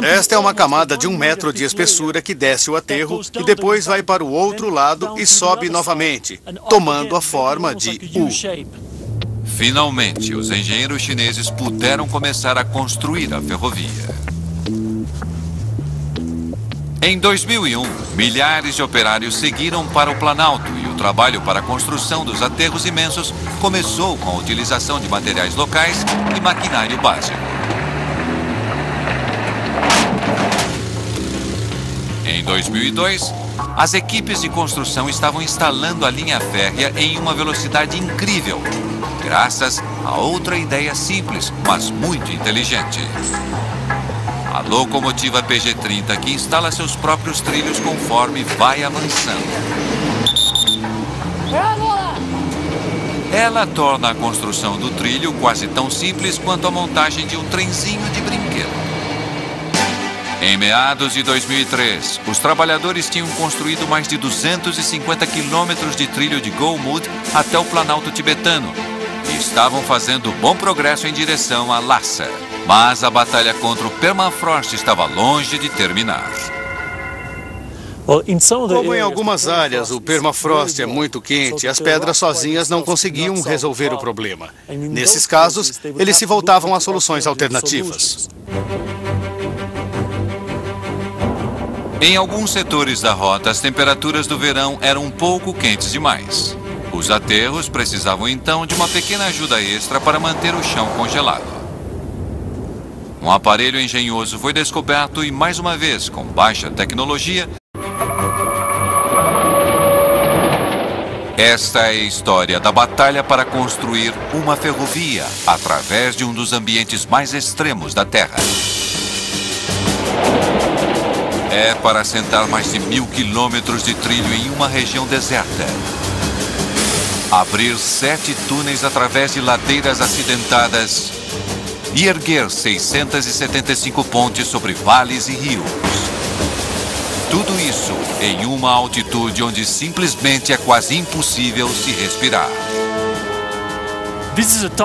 Esta é uma camada de 1 metro de espessura que desce o aterro e depois vai para o outro lado e sobe novamente, tomando a forma de U. Finalmente, os engenheiros chineses puderam começar a construir a ferrovia. Em 2001, milhares de operários seguiram para o Planalto e o trabalho para a construção dos aterros imensos começou com a utilização de materiais locais e maquinário básico. Em 2002, as equipes de construção estavam instalando a linha férrea em uma velocidade incrível, graças a outra ideia simples, mas muito inteligente. A locomotiva PG-30 que instala seus próprios trilhos conforme vai avançando. Ela torna a construção do trilho quase tão simples quanto a montagem de um trenzinho de brinquedo. Em meados de 2003, os trabalhadores tinham construído mais de 250 quilômetros de trilho de Go-Mud até o Planalto tibetano e estavam fazendo bom progresso em direção a Lhasa. Mas a batalha contra o permafrost estava longe de terminar. Como em algumas áreas o permafrost é muito quente, as pedras sozinhas não conseguiam resolver o problema. Nesses casos, eles se voltavam a soluções alternativas. Em alguns setores da rota, as temperaturas do verão eram um pouco quentes demais. Os aterros precisavam então de uma pequena ajuda extra para manter o chão congelado. Um aparelho engenhoso foi descoberto e, mais uma vez, com baixa tecnologia, esta é a história da batalha para construir uma ferrovia através de um dos ambientes mais extremos da Terra. É para assentar mais de 1.000 quilômetros de trilho em uma região deserta. Abrir 7 túneis através de ladeiras acidentadas e erguer 675 pontes sobre vales e rios. Tudo isso em uma altitude onde simplesmente é quase impossível se respirar.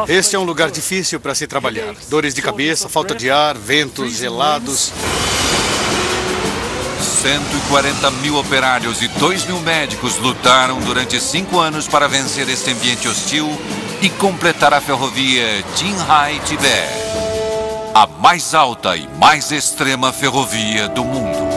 Este é um lugar difícil para se trabalhar. Dores de cabeça, falta de ar, ventos gelados. 140.000 operários e 2.000 médicos lutaram durante 5 anos para vencer este ambiente hostil e completar a ferrovia Jinhai-Tibet, a mais alta e mais extrema ferrovia do mundo.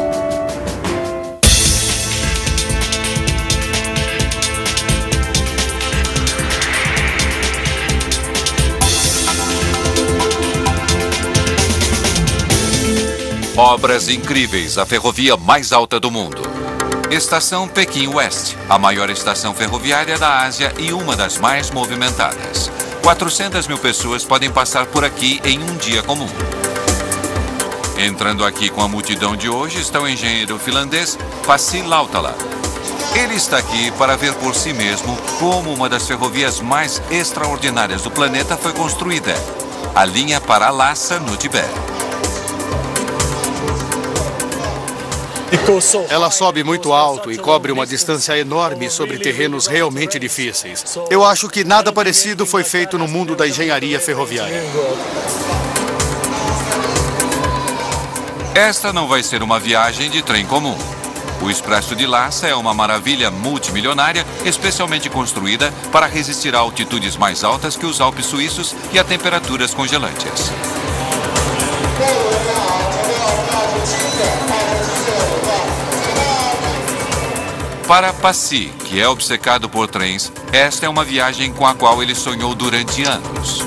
Obras incríveis, a ferrovia mais alta do mundo. Estação Pequim West, a maior estação ferroviária da Ásia e uma das mais movimentadas. 400.000 pessoas podem passar por aqui em um dia comum. Entrando aqui com a multidão de hoje está o engenheiro finlandês Pasi Lautala. Ele está aqui para ver por si mesmo como uma das ferrovias mais extraordinárias do planeta foi construída. A linha para Lhasa, no Tibete. Ela sobe muito alto e cobre uma distância enorme sobre terrenos realmente difíceis. Eu acho que nada parecido foi feito no mundo da engenharia ferroviária. Esta não vai ser uma viagem de trem comum. O Expresso de Lhasa é uma maravilha multimilionária, especialmente construída para resistir a altitudes mais altas que os Alpes suíços e a temperaturas congelantes. Para Pasi, que é obcecado por trens, esta é uma viagem com a qual ele sonhou durante anos.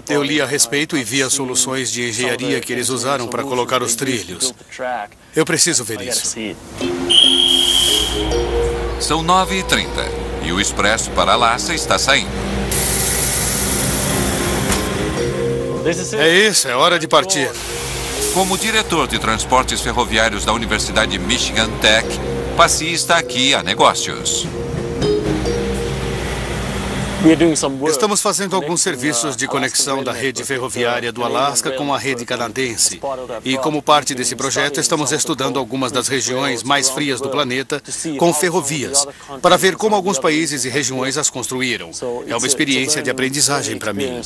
Eu li a respeito e vi as soluções de engenharia que eles usaram para colocar os trilhos. Eu preciso ver isso. São 9h30 e o Expresso para Lhasa está saindo. É isso, é hora de partir. Como diretor de transportes ferroviários da Universidade de Michigan Tech, Passy está aqui a negócios. Estamos fazendo alguns serviços de conexão da rede ferroviária do Alasca com a rede canadense. E como parte desse projeto, estamos estudando algumas das regiões mais frias do planeta com ferrovias, para ver como alguns países e regiões as construíram. É uma experiência de aprendizagem para mim.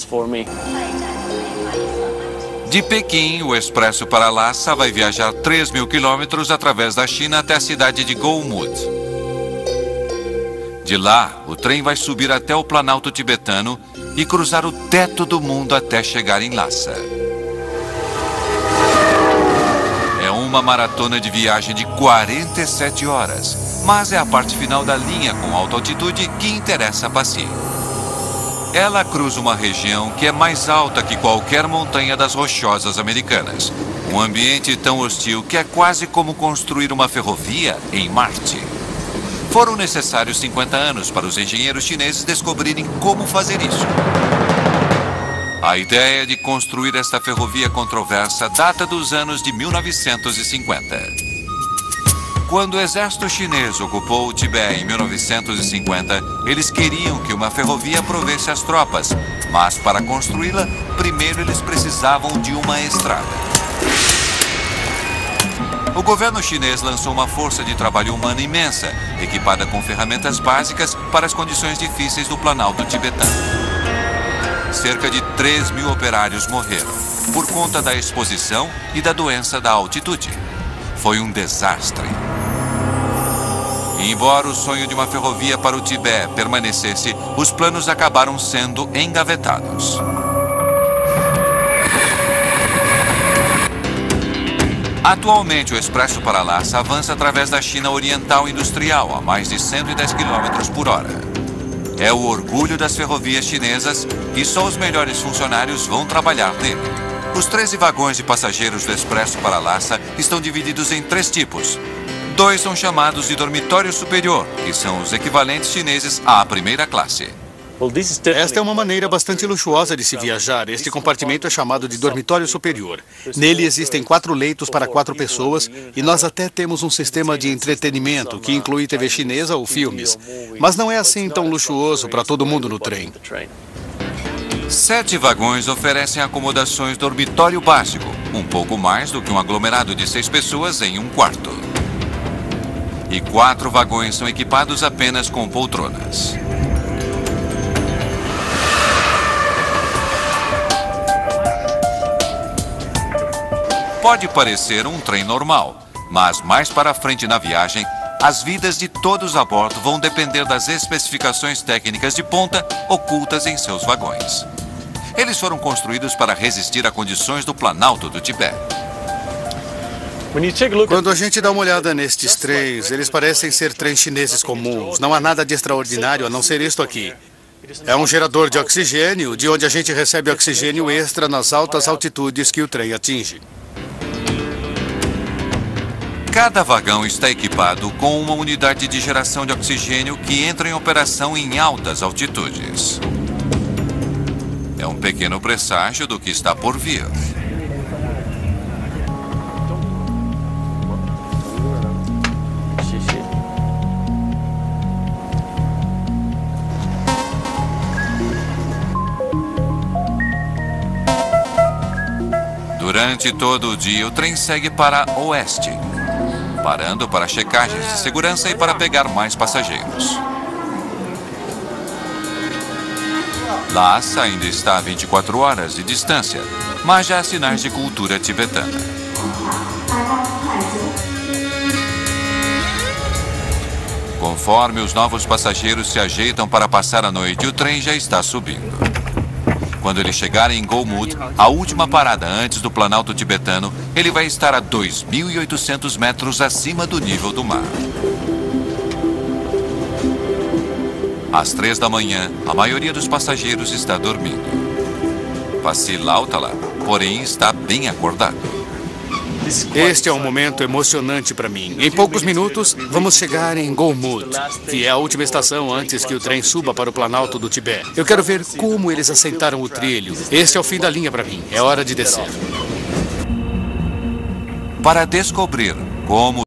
De Pequim, o expresso para Lhasa vai viajar 3.000 quilômetros através da China até a cidade de Go-Mut. De lá, o trem vai subir até o Planalto Tibetano e cruzar o teto do mundo até chegar em Lhasa. É uma maratona de viagem de 47 horas, mas é a parte final da linha com alta altitude que interessa a Passy. Ela cruza uma região que é mais alta que qualquer montanha das Rochosas americanas. Um ambiente tão hostil que é quase como construir uma ferrovia em Marte. Foram necessários 50 anos para os engenheiros chineses descobrirem como fazer isso. A ideia de construir esta ferrovia controversa data dos anos de 1950. Quando o exército chinês ocupou o Tibete em 1950, eles queriam que uma ferrovia provesse as tropas, mas para construí-la, primeiro eles precisavam de uma estrada. O governo chinês lançou uma força de trabalho humana imensa, equipada com ferramentas básicas para as condições difíceis do Planalto Tibetano. Cerca de 3.000 operários morreram, por conta da exposição e da doença da altitude. Foi um desastre. E embora o sonho de uma ferrovia para o Tibete permanecesse, os planos acabaram sendo engavetados. Atualmente, o expresso para Lhasa avança através da China Oriental Industrial a mais de 110 km por hora. É o orgulho das ferrovias chinesas e só os melhores funcionários vão trabalhar nele. Os 13 vagões de passageiros do expresso para Lhasa estão divididos em 3 tipos. 2 são chamados de dormitório superior, que são os equivalentes chineses à primeira classe. Esta é uma maneira bastante luxuosa de se viajar. Este compartimento é chamado de dormitório superior. Nele existem 4 leitos para 4 pessoas e nós até temos um sistema de entretenimento que inclui TV chinesa ou filmes. Mas não é assim tão luxuoso para todo mundo no trem. 7 vagões oferecem acomodações dormitório básico, um pouco mais do que um aglomerado de 6 pessoas em um quarto. E 4 vagões são equipados apenas com poltronas. Pode parecer um trem normal, mas mais para frente na viagem, as vidas de todos a bordo vão depender das especificações técnicas de ponta ocultas em seus vagões. Eles foram construídos para resistir a condições do Planalto do Tibete. Quando a gente dá uma olhada nestes trens, eles parecem ser trens chineses comuns. Não há nada de extraordinário a não ser isto aqui. É um gerador de oxigênio, de onde a gente recebe oxigênio extra nas altas altitudes que o trem atinge. Cada vagão está equipado com uma unidade de geração de oxigênio que entra em operação em altas altitudes. É um pequeno presságio do que está por vir. Durante todo o dia, o trem segue para oeste, parando para checagens de segurança e para pegar mais passageiros. Lhasa ainda está a 24 horas de distância, mas já há sinais de cultura tibetana. Conforme os novos passageiros se ajeitam para passar a noite, o trem já está subindo. Quando ele chegar em Go-Mut, a última parada antes do Planalto Tibetano, ele vai estar a 2.800 metros acima do nível do mar. Às 3 da manhã, a maioria dos passageiros está dormindo. Passy Lautala, porém, está bem acordado. Este é um momento emocionante para mim. Em poucos minutos, vamos chegar em Go-Mut, que é a última estação antes que o trem suba para o Planalto do Tibete. Eu quero ver como eles assentaram o trilho. Este é o fim da linha para mim. É hora de descer. para descobrir como